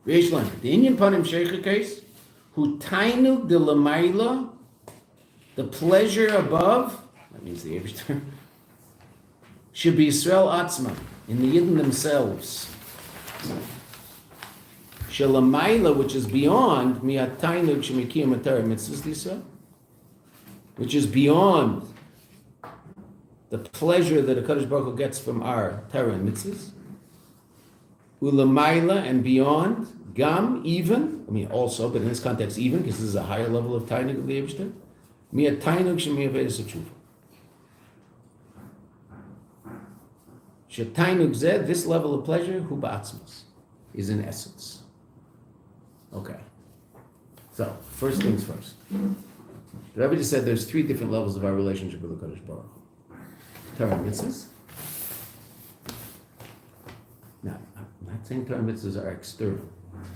A: The Inyan Panim Sheikha case, who tainug de lamaila, the pleasure above, that means the Eibishter, should be Yisrael Atzma, in the Yidden themselves. Shalamaila, which is beyond miatainug shemikiyam atara mitzvahs d'Yisrael, which is beyond the pleasure that a Kadosh Baruch Hu gets from our Torah and mitzvahs. Ulamaila, and beyond, gam, even, also, but in this context even, because this is a higher level of tainug of the Eibishter, miatainug shemiyavedes tshuva. Shetainug zeh, this level of pleasure, hu ba'atzmos, is in essence. Okay. So, first things first. The Rebbe just said there's three different levels of our relationship with the Kadosh Baruch Hu. Torah mitzvahs. Now, I'm not saying Torah mitzvahs are external,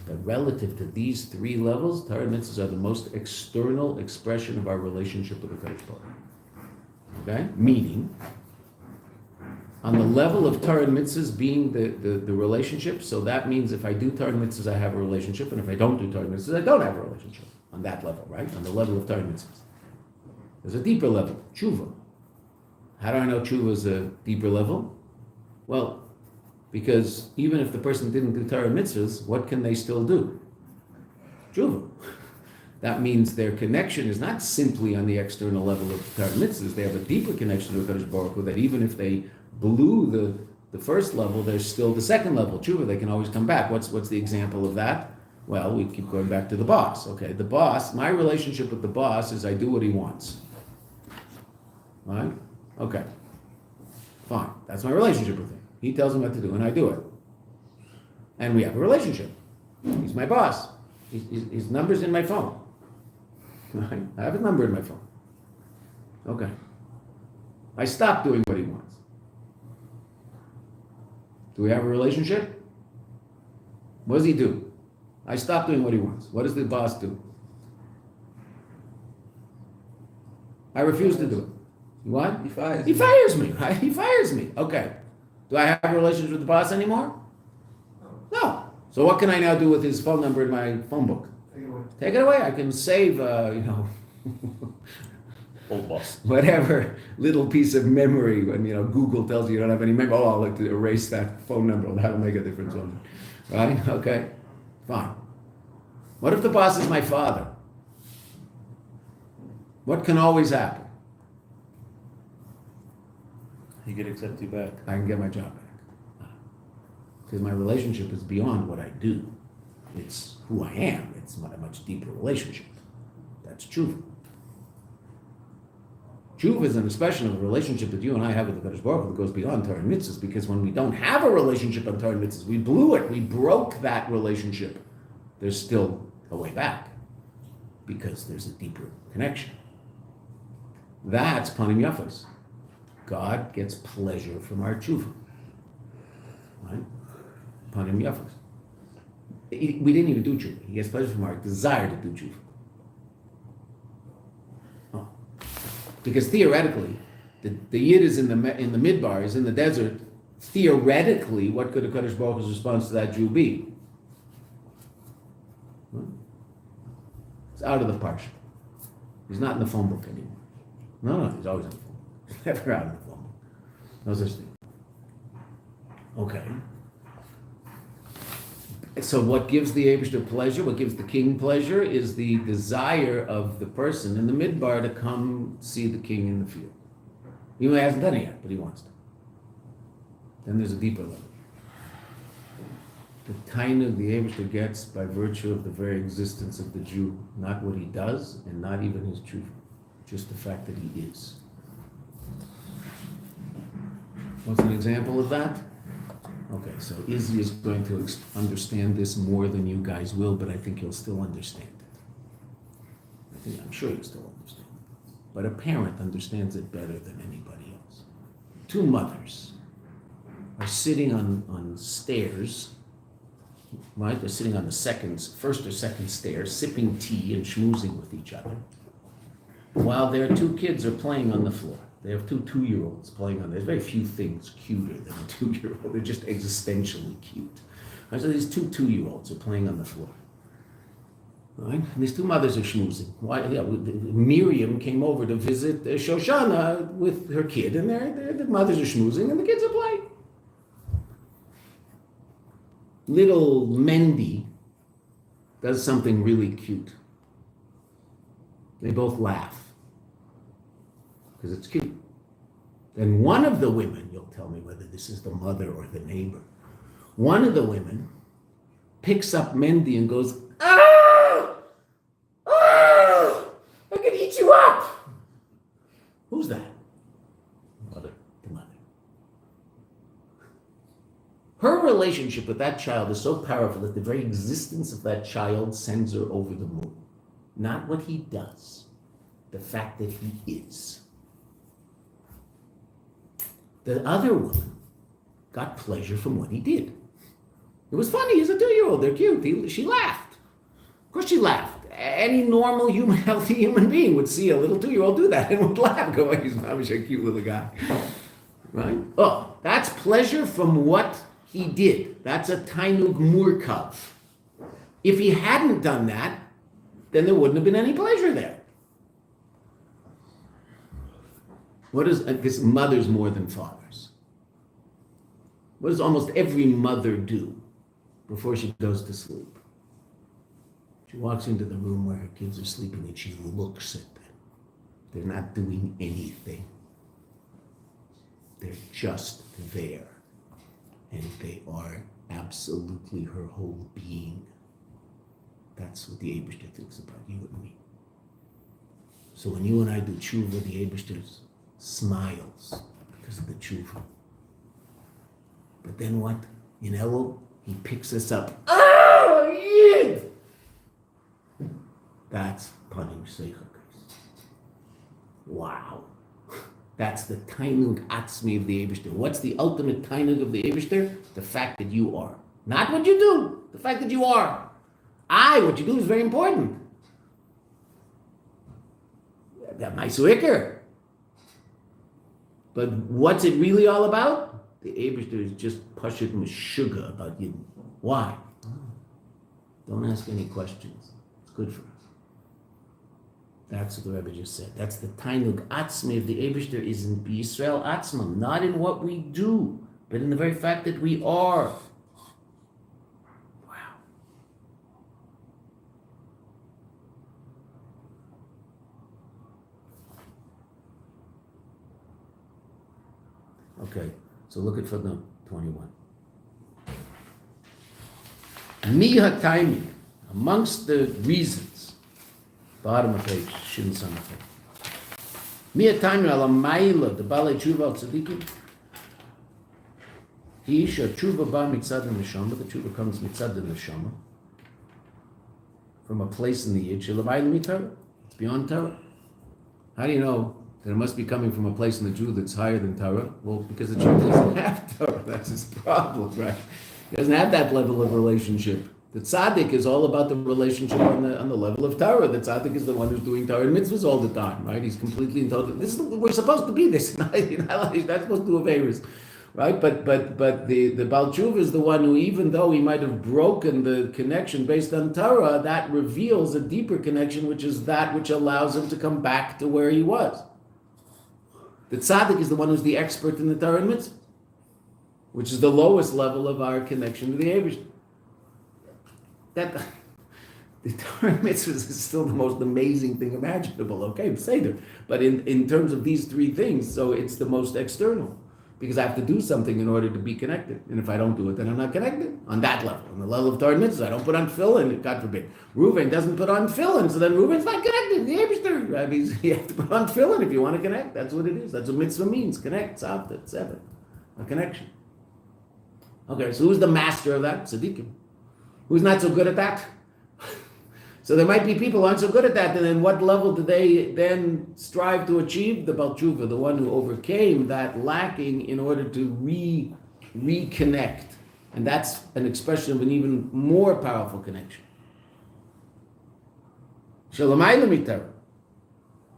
A: but relative to these three levels, Torah mitzvahs are the most external expression of our relationship with the Kadosh Baruch Hu. Okay? Meaning, on the level of Torah and mitzvahs being the relationship, so that means if I do Torah and mitzvahs, I have a relationship, and if I don't do Torah and mitzvahs, I don't have a relationship. On that level, right? On the level of Torah and mitzvahs. There's a deeper level, tshuva. How do I know tshuva is a deeper level? Well, because even if the person didn't do Torah and mitzvahs, what can they still do? Tshuva. That means their connection is not simply on the external level of Torah and mitzvahs. They have a deeper connection to the Kadosh Baruch Hu that even if they blew the first level, there's still the second level, tshuva. They can always come back. What's the example of that? Well, we keep going back to the boss. Okay, the boss, my relationship with the boss is I do what he wants. Right? Okay. Fine. That's my relationship with him. He tells me what to do and I do it. And we have a relationship. He's my boss. His number's in my phone. Right? I have his number in my phone. Okay. I stop doing what he wants. Do we have a relationship? What does he do? I stop doing what he wants. What does the boss do? I refuse to do it. What?
C: He fires
A: He fires me, right? He fires me. Okay. Do I have a relationship with the boss anymore? No. So what can I now do with his phone number in my phone book? Take it away. I can save,
B: Old boss.
A: whatever little piece of memory when, Google tells you don't have any memory. Oh, I'll like to erase that phone number. That'll make a difference on it. Right? Okay. Fine. What if the boss is my father? What can always happen?
B: He could accept you back.
A: I can get my job back. Because my relationship is beyond what I do. It's who I am. It's a much deeper relationship. That's tshuva. Tshuva is an expression of a relationship that you and I have with the Kadosh Baruch Hu that goes beyond Torah and mitzvahs, because when we don't have a relationship on Torah and mitzvahs, we blew it. We broke that relationship. There's still a way back because there's a deeper connection. That's panim yafos. God gets pleasure from our tshuva. Right? Panim yafos. We didn't even do tshuva. He gets pleasure from our desire to do tshuva. Oh. Because theoretically, the yid is in the midbar, is in the desert. Theoretically, what could a Kadosh Baruch Hu's response to that Jew be? It's out of the parsha. He's not in the phone book anymore. No, he's always in the phone book. He's never out of the phone book. No such thing. Okay. So what gives the Eibishter pleasure, what gives the king pleasure, is the desire of the person in the midbar to come see the king in the field. He hasn't done it yet, but he wants to. Then there's a deeper level. The tainug the Eibishter gets by virtue of the very existence of the Jew, not what he does, and not even his truth, just the fact that he is. What's an example of that? Okay, so Izzy is going to understand this more than you guys will, but I think he'll still understand it. I'm sure he'll still understand it. But a parent understands it better than anybody else. Two mothers are sitting on stairs, right? They're sitting on the first or second stairs, sipping tea and schmoozing with each other, while their two kids are playing on the floor. They have two 2-year-olds playing on. There's very few things cuter than a 2-year-old. They're just existentially cute. And so these two 2-year-olds are playing on the floor. Right? And these two mothers are schmoozing. Miriam came over to visit Shoshana with her kid, and the mothers are schmoozing, and the kids are playing. Little Mendy does something really cute. They both laugh. Because it's cute. Then one of the women, you'll tell me whether this is the mother or the neighbor, one of the women picks up Mendy and goes, "Ah! Ah! I can eat you up!" Who's that?
B: Mother.
A: The mother. Her relationship with that child is so powerful that the very existence of that child sends her over the moon. Not what he does, the fact that he is. The other woman got pleasure from what he did. It was funny. He's a 2-year-old. They're cute. She laughed. Of course she laughed. Any normal, healthy human being would see a little 2-year-old do that and would laugh, going, he's obviously a cute little guy. Right? Oh, that's pleasure from what he did. That's a tainug murkav. If he hadn't done that, then there wouldn't have been any pleasure there. What is, because mothers more than fathers. What does almost every mother do before she goes to sleep? She walks into the room where her kids are sleeping and she looks at them. They're not doing anything. They're just there. And they are absolutely her whole being. That's what the Eibishter thinks about you and me. So when you and I do tshuva, the Eibishter smiles because of the tshuva. But then what? In Elul, he picks us up. Oh, Yid! That's panim seichakos. Wow. That's the tainug atzmi of the Eibishter. What's the ultimate tainug of the Eibishter? The fact that you are. Not what you do, the fact that you are. What you do is very important. That nice wicker. But what's it really all about? the Eibishter is just pashut meshuga about Yidden. Why? Don't ask any questions. It's good for us. That's what the Rebbe just said. That's the tainug atzmi of the Eibishter is in Yisrael atzmam, not in what we do, but in the very fact that we are. Wow. Okay, so look at footnote 21. Mi ha'taimi, amongst the reasons, bottom of page, Shin Samachet. Mi ha'taimi ala ma'ila, the balei tshuva al tzadikim. He isha tshuva ba mitzad neshama, the tshuva comes mitzad neshama, from a place in the yid, shelamayla mitzad, it's beyond Torah. How do you know that it must be coming from a place in the Jew that's higher than Torah? Well, because the Jew doesn't have Torah, that's his problem, right? He doesn't have that level of relationship. The tzaddik is all about the relationship on the level of Torah. The tzaddik is the one who's doing Torah and mitzvahs all the time, right? He's completely in total. This is we're supposed to be this. You're not supposed to do aveiros, right? But the Baal Tshuva is the one who, even though he might have broken the connection based on Torah, that reveals a deeper connection, which is that which allows him to come back to where he was. The tzaddik is the one who's the expert in the Torah and mitzvah, which is the lowest level of our connection to the Eibishter. That the Torah mitzvahs is still the most amazing thing imaginable. Okay, Seder. But in terms of these three things, so it's the most external. Because I have to do something in order to be connected. And if I don't do it, then I'm not connected. On that level. On the level of Torah mitzvahs, I don't put on tefillin, God forbid. Reuven doesn't put on tefillin, so then Reuven's not connected. The Eibishter. I mean, you have to put on tefillin if you want to connect. That's what it is. That's what mitzvah means. Connect. Savta. Seven. A connection. Okay, so who's the master of that? Tzaddikim. Who's not so good at that? So there might be people who aren't so good at that, and then what level do they then strive to achieve? The Baal Tshuva, the one who overcame that lacking in order to reconnect. And that's an expression of an even more powerful connection. Shalamayla mitar.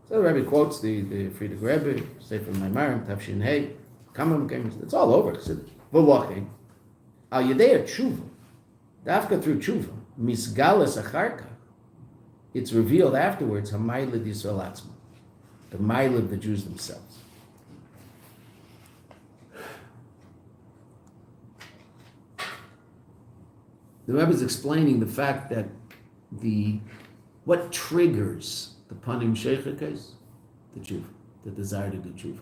A: So the Rebbe quotes the Friedrich Rebbe, Sefer Maimarim, Tafshin Hey, Kamam Kemis, it's all over. V'lochem, al yedei tshuva, dafka through tshuva, misgalas acharka, it's revealed afterwards, hamayla d'Yisrael atzma, the mile of the Jews themselves. The Rebbe is explaining the fact that what triggers the panim sheicha case, the tshuva, the desire to do tshuva.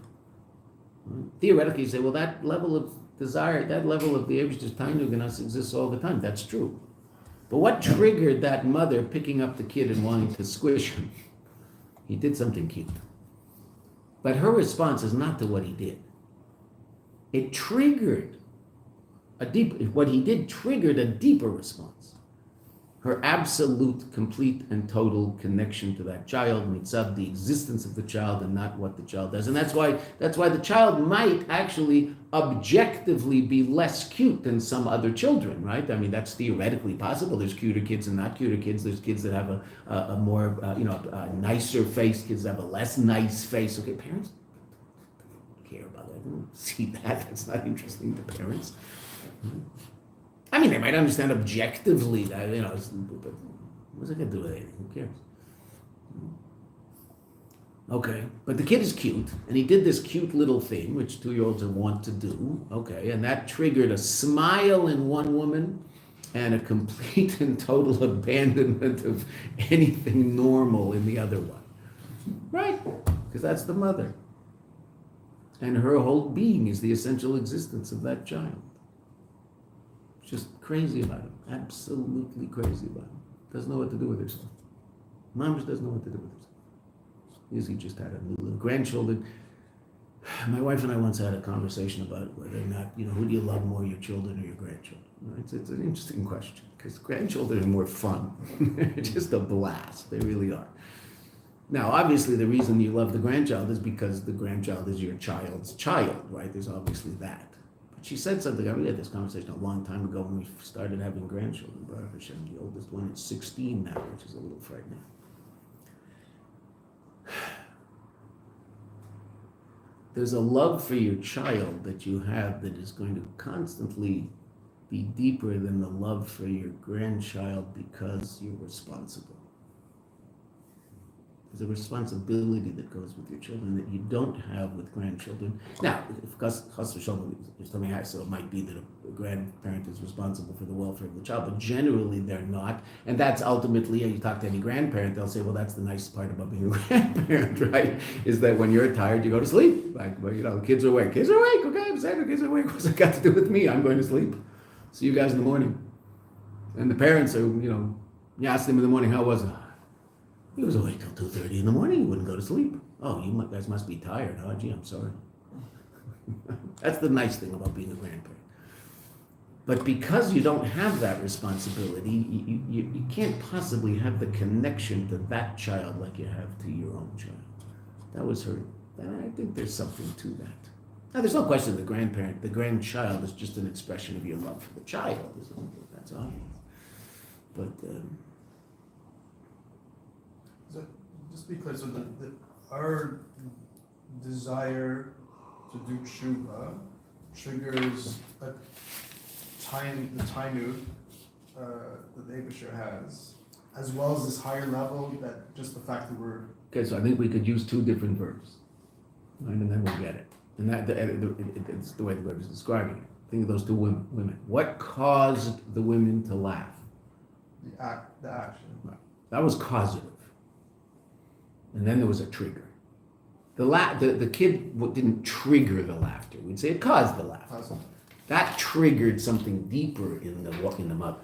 A: Theoretically, you say, well, that level of desire, that level of the Eibishter's tainug in us exists all the time. That's true. But what triggered that mother picking up the kid and wanting to squish him? He did something cute. But her response is not to what he did. It triggered what he did triggered a deeper response. Her absolute, complete, and total connection to that child, mitzad, the existence of the child and not what the child does. And that's why the child might actually objectively be less cute than some other children, right? I mean, that's theoretically possible. There's cuter kids and not cuter kids. There's kids that have a more, a nicer face, kids that have a less nice face. Okay, parents don't care about that. They don't see that. That's not interesting to parents. I mean, they might understand objectively that, but what's it going to do with anything? Who cares? Okay, but the kid is cute, and he did this cute little thing, which 2-year-olds want to do, okay, and that triggered a smile in one woman and a complete and total abandonment of anything normal in the other one. Right, because that's the mother. And her whole being is the essential existence of that child. Just crazy about him. Absolutely crazy about him. Doesn't know what to do with herself. Mom just doesn't know what to do with herself. He just had a new little grandchildren. My wife and I once had a conversation about whether or not, who do you love more, your children or your grandchildren? It's an interesting question, because grandchildren are more fun. They're just a blast. They really are. Now, obviously, the reason you love the grandchild is because the grandchild is your child's child, right? There's obviously that. She said something, we had this conversation a long time ago when we started having grandchildren. Baruch Hashem, the oldest one is 16 now, which is a little frightening. there's a love for your child that you have that is going to constantly be deeper than the love for your grandchild because you're responsible. There's a responsibility that goes with your children that you don't have with grandchildren. Now, if Chas v'Shalom is something else, so it might be that a grandparent is responsible for the welfare of the child, but generally they're not. And that's ultimately, you talk to any grandparent, they'll say, well, that's the nicest part about being a grandparent, right? Is that when you're tired, you go to sleep. Like, well, the kids are awake. Kids are awake, okay, I'm sad the kids are awake. What's that got to do with me? I'm going to sleep. See you guys in the morning. And the parents are, you ask them in the morning, how was it? He was awake till 2:30 in the morning. He wouldn't go to sleep. Oh, you guys must be tired, huh? Gee, I'm sorry. That's the nice thing about being a grandparent. But because you don't have that responsibility, you can't possibly have the connection to that child like you have to your own child. That was her. I think there's something to that. Now, there's no question the grandchild is just an expression of your love for the child. That's obvious. But
E: So, just be clear, so our desire to do tshuva triggers the tainug that the Eibusher has, as well as this higher level, that just the fact that we're...
A: okay, so I think we could use two different verbs, right? And then we'll get it. And it's the way the verb is describing it. Think of those two women. What caused the women to laugh?
E: The action.
A: Right. That was causative. And then there was a trigger. The kid didn't trigger the laughter. We'd say it caused the laughter.
E: Awesome.
A: That triggered something deeper in the mother.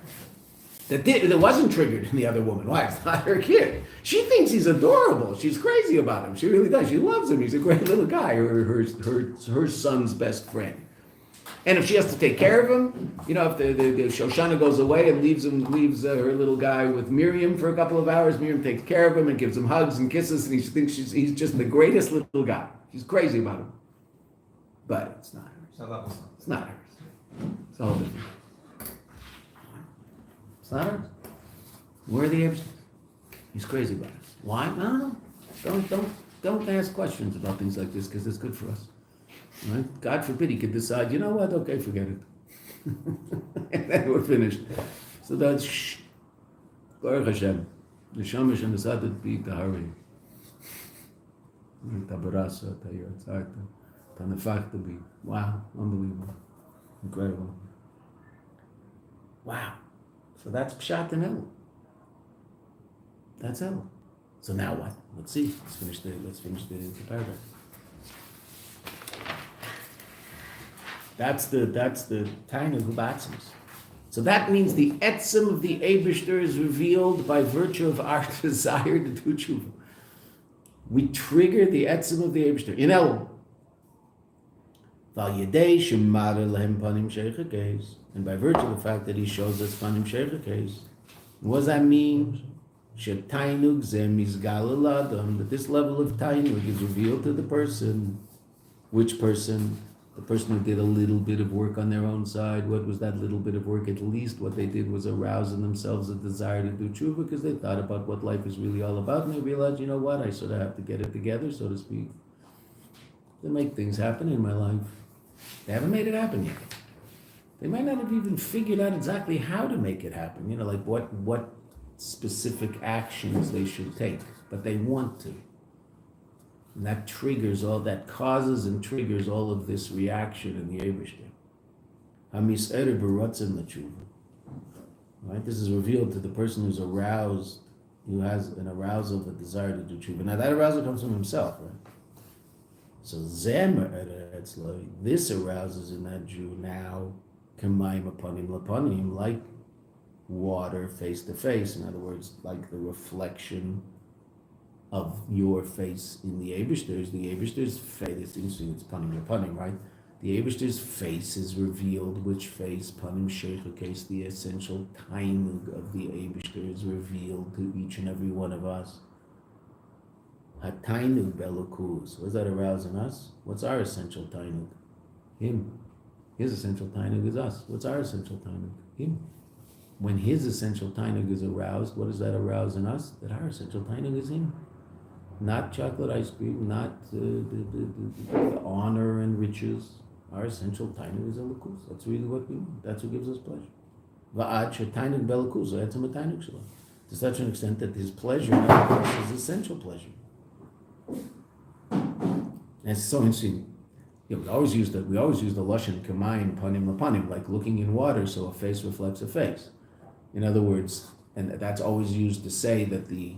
A: That wasn't triggered in the other woman. Why? It's not her kid. She thinks he's adorable. She's crazy about him. She really does. She loves him. He's a great little guy. Her son's best friend. And if she has to take care of him, if the Shoshana goes away and leaves her little guy with Miriam for a couple of hours, Miriam takes care of him and gives him hugs and kisses, and he thinks he's just the greatest little guy. She's crazy about him. But it's not hers.
E: So that was
A: It's not hers. It's all different. It's not hers. Where are the Abs? He's crazy about us. Why? No. Don't ask questions about things like this because it's good for us. Right? God forbid he could decide, you know what, okay, forget it. And then we're finished. So that's Baruch Hashem. The Shamash and the Sadat be Tahari. Tabarasa, Tayyartzata, Tanafach to be. Wow, unbelievable. Incredible. Wow. So that's Pshat and El. That's El. So now what? Let's see. Let's finish the paragraph. That's the Tainug Hubatzim. So that means the etzem of the Eibishter is revealed by virtue of our desire to do tshuva. We trigger the etzem of the Eibishter in El. And by virtue of the fact that he shows us panim sheichakes, what does that mean? That this level of tainug is revealed to the person. Which person? The person who did a little bit of work on their own side. What was that little bit of work? At least what they did was arouse in themselves a desire to do tshuva because they thought about what life is really all about, and they realized, you know what, I sort of have to get it together, so to speak, to make things happen in my life. They haven't made it happen yet. They might not have even figured out exactly how to make it happen, like what specific actions they should take, but they want to. And that triggers that causes and triggers all of this reaction in the Eibishter. Hamis'er b'rotzen l'tshuva. Right? This is revealed to the person who's aroused, who has an arousal of a desire to do tshuva. Now that arousal comes from himself, right? So this arouses in that Jew now, k'mayim apanim lapanim, like water face to face. In other words, like the reflection of your face in the Eibishter's. The Eibishter's face, it's panim lapanim, right? The Eibishter's face is revealed. Which face? Panim sheichakes, the essential tainug of the Eibishter is revealed to each and every one of us. Ha-tainug belukus. What does that arouse in us? What's our essential tainug? Him. His essential tainug is us. What's our essential tainug? Him. When his essential tainug is aroused, what does that arouse in us? That our essential tainug is him. not chocolate ice cream, not the honor and riches. Our essential tainug is a lakus. That's really what we want. That's what gives us pleasure. Va'ad shetainug belakus, etzem tainug shelo. To such an extent that his pleasure now is his essential pleasure. And it's so interesting. We always use the lashon kamayim panim lapanim, like looking in water, so a face reflects a face. In other words, and that's always used to say that the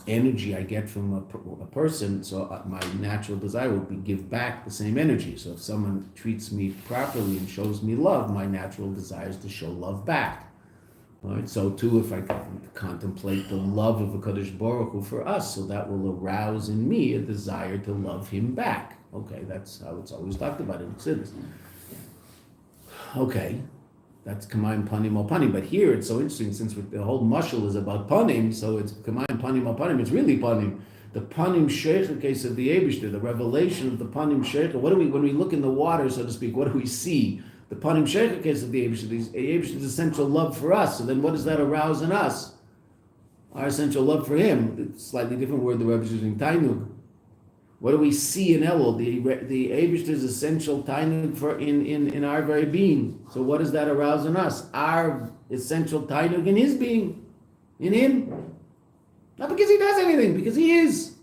A: energy I get from a person, so my natural desire would be give back the same energy. So if someone treats me properly and shows me love, my natural desire is to show love back. Right? So too, if I contemplate the love of a Kadosh Baruch Hu for us, so that will arouse in me a desire to love him back. Okay, that's how it's always talked about in Chassidus. Okay, that's Kamayim Panim Al Panim. But here it's so interesting, since the whole mashal is about Panim, so it's Kamayim Panim Al Panim, it's really Panim. The Panim Sheikha case of the Eibishter, the revelation of the Panim Sheikha. When we look in the water, so to speak, what do we see? The Panim Sheikha case of the Eibishter, the Eibishter's essential love for us. So then what does that arouse in us? Our essential love for him. It's a slightly different word the Rebbe is using, Tainug. What do we see in Elul? The Eibishter's essential Tainug in our very being. So what does that arouse in us? Our essential Tainug in his being. In him. Not because he does anything, because he is.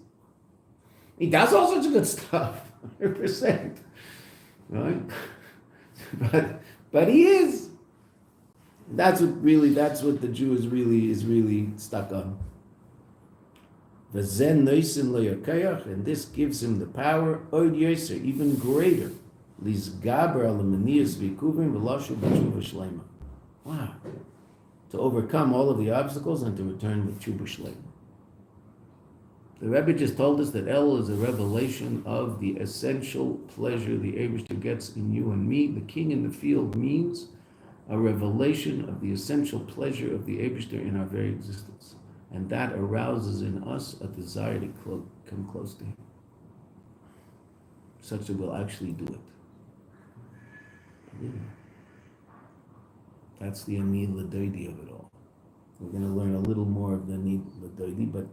A: He does all sorts of good stuff. 100%. Right? But he is. That's what the Jew is really stuck on. And this gives him the power, even greater. Wow. To overcome all of the obstacles and to return with tshuva shleima. The Rebbe just told us that El is a revelation of the essential pleasure the Eibishter gets in you and me. The king in the field means a revelation of the essential pleasure of the Eibishter in our very existence. And that arouses in us a desire to come close to him, such that we'll actually do it. Yeah. That's the ledodi of it all. We're going to learn a little more of the ledodi, but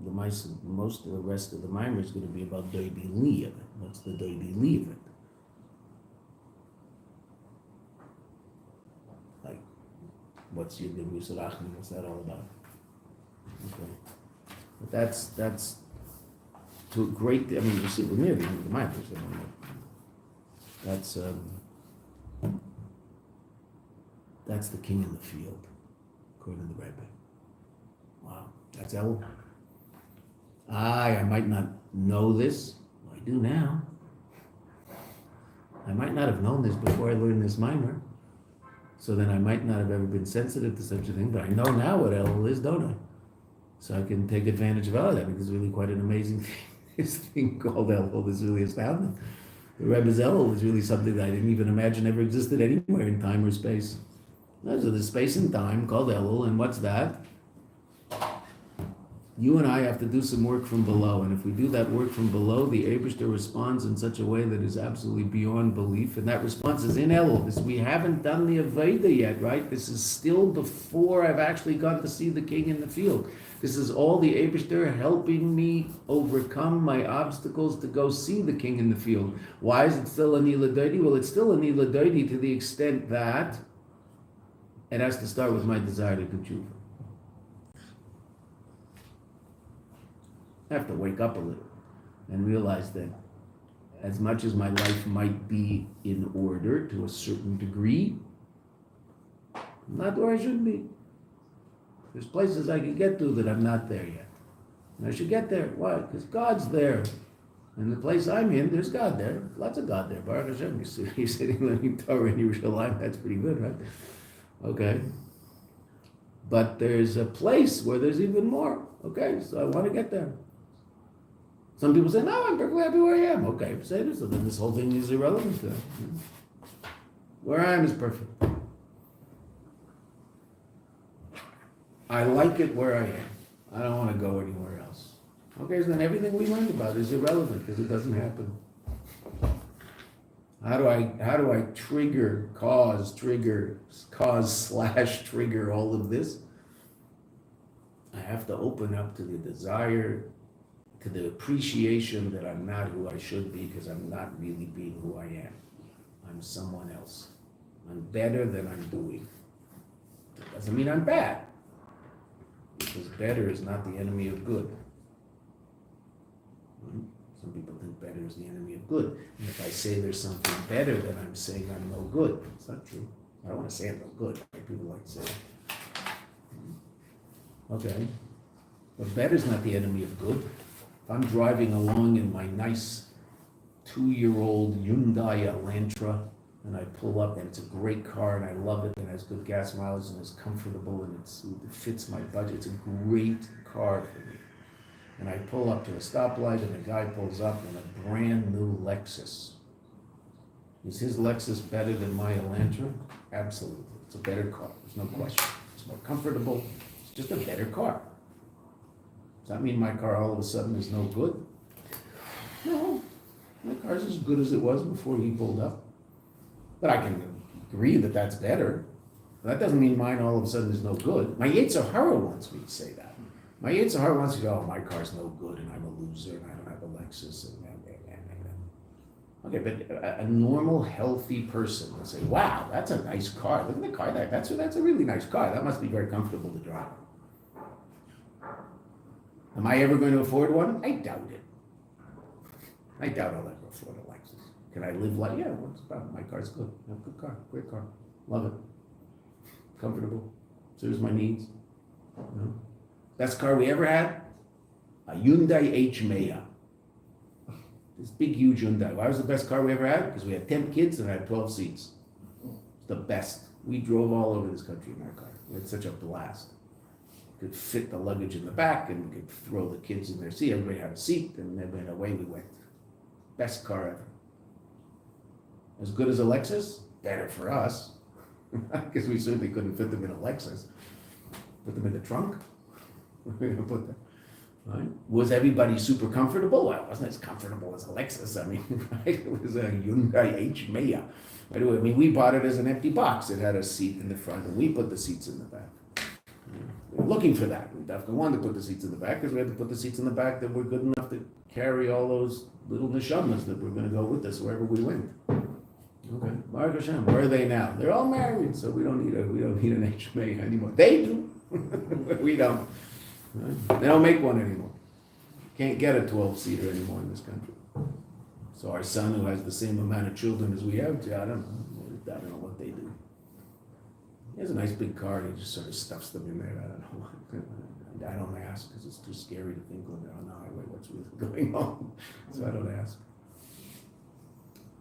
A: most of the rest of the mimer is going to be about doidi li of it. What's the doidi li of it? Like, what's your Yisrachim? What's that all about? Okay, but that's to a great. I mean, you see, we're near the end of the mimer. That's the king in the field, according to the Rebbe. Wow, that's El. I might not know this. Well, I do now. I might not have known this before I learned this mimer. So then I might not have ever been sensitive to such a thing, but I know now what El is, don't I? So I can take advantage of all of that, because it's really quite an amazing thing. This thing called El is really astounding. The Rebbe's El is really something that I didn't even imagine ever existed anywhere in time or space. So there's space and time called Elul, and what's that? You and I have to do some work from below, and if we do that work from below, the Eibishter responds in such a way that is absolutely beyond belief, and that response is in Elul. We haven't done the Aveda yet, right? This is still before I've actually gone to see the king in the field. This is all the Eibishter helping me overcome my obstacles to go see the king in the field. Why is it still a ledodi? Well, it's still a ledodi to the extent that it has to start with my desire to do tshuva. I have to wake up a little and realize that as much as my life might be in order to a certain degree, I'm not where I should be. There's places I can get to that I'm not there yet. And I should get there. Why? Because God's there. And the place I'm in, there's God there. Lots of God there. Baruch Hashem. You're sitting learning Torah in Yerushalayim. That's pretty good, right? Okay. But there's a place where there's even more. Okay, so I want to get there. Some people say, no, I'm perfectly happy where I am. Okay, say this, so then this whole thing is irrelevant to them. Where I am is perfect. I like it where I am. I don't want to go anywhere else. Okay, so then everything we learned about is irrelevant because it doesn't happen. How do I trigger all of this? I have to open up to the desire to the appreciation that I'm not who I should be because I'm not really being who I am. I'm someone else. I'm better than I'm doing. That doesn't mean I'm bad, because better is not the enemy of good. Some people think better is the enemy of good. And if I say there's something better, then I'm saying I'm no good. It's not true. I don't want to say I'm no good. People like to say that. Okay. But better's not the enemy of good. If I'm driving along in my nice 2-year-old Hyundai Elantra, and I pull up and it's a great car and I love it and it has good gas mileage and it's comfortable and it fits my budget, it's a great car for me. And I pull up to a stoplight and a guy pulls up in a brand new Lexus. Is his Lexus better than my Elantra? Absolutely. It's a better car. There's no question. It's more comfortable. It's just a better car. Does that mean my car all of a sudden is no good? No. My car's as good as it was before he pulled up. But I can agree that that's better. That doesn't mean mine all of a sudden is no good. My Yetzer Hara wants me to say that. My Yetzer Hara wants to go, oh, my car's no good and I'm a loser and I don't have a Lexus. Okay, but a normal, healthy person will say, wow, that's a nice car. Look at the car. That's a really nice car. That must be very comfortable to drive. Am I ever going to afford one? I doubt it. I doubt I'll ever afford a Lexus. Can I live like, yeah, what's the problem? My car's good. I have a good car, great car. Love it. Comfortable. Serves my needs. You know? Best car we ever had? A Hyundai H-Maya. This big, huge Hyundai. Why was it the best car we ever had? Because we had 10 kids and I had 12 seats. It's the best. We drove all over this country in our car. We had such a blast. We could fit the luggage in the back and we could throw the kids in their seat. Everybody had a seat and then away we went. Best car ever. As good as a Lexus? Better for us. Because we certainly couldn't fit them in a Lexus. Put them in the trunk. We're going to put them. Right? Was everybody super comfortable? Well, it wasn't as comfortable as a Lexus. I mean, right? It was a Hyundai H-Maya. I mean, we bought it as an empty box. It had a seat in the front, and we put the seats in the back. We were looking for that. We definitely wanted to put the seats in the back because we had to put the seats in the back that were good enough to carry all those little neshamas that were going to go with us wherever we went. Okay, Baruch Hashem, where are they now? They're all married, so we don't need an H-Maya anymore. They do. We don't. Right? They don't make one anymore. Can't get a 12-seater anymore in this country. So our son, who has the same amount of children as we have, I don't know what they do. He has a nice big car and he just sort of stuffs them in there. I don't know. I don't ask because it's too scary to think when they're on the highway what's really going on. So I don't ask.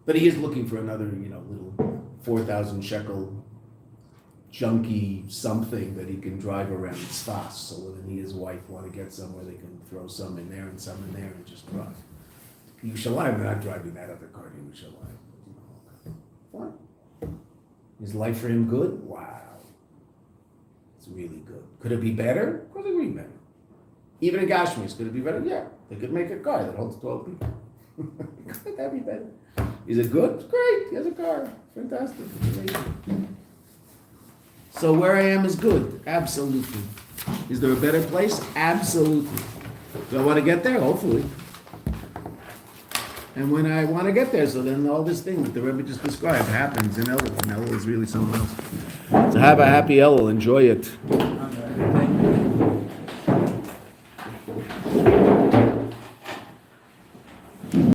A: But he is looking for another, little 4,000 shekel junky something that he can drive around Sfas. So when he and his wife want to get somewhere, they can throw some in there and some in there and just drive. Yerushalayim, they're not driving that other car to Yerushalayim. Fine. Is life for him good? Wow. It's really good. Could it be better? Of course it could be better. Even in Gashmis, could it be better? Yeah. They could make a car that holds 12 people. Could that be better? Is it good? It's great. He has a car. Fantastic. It's amazing. So where I am is good. Absolutely. Is there a better place? Absolutely. Do I want to get there? Hopefully. And when I want to get there, so then all this thing that the Rebbe just described happens in Elul. And Elul is really someone else. So have a happy Elul. Enjoy it.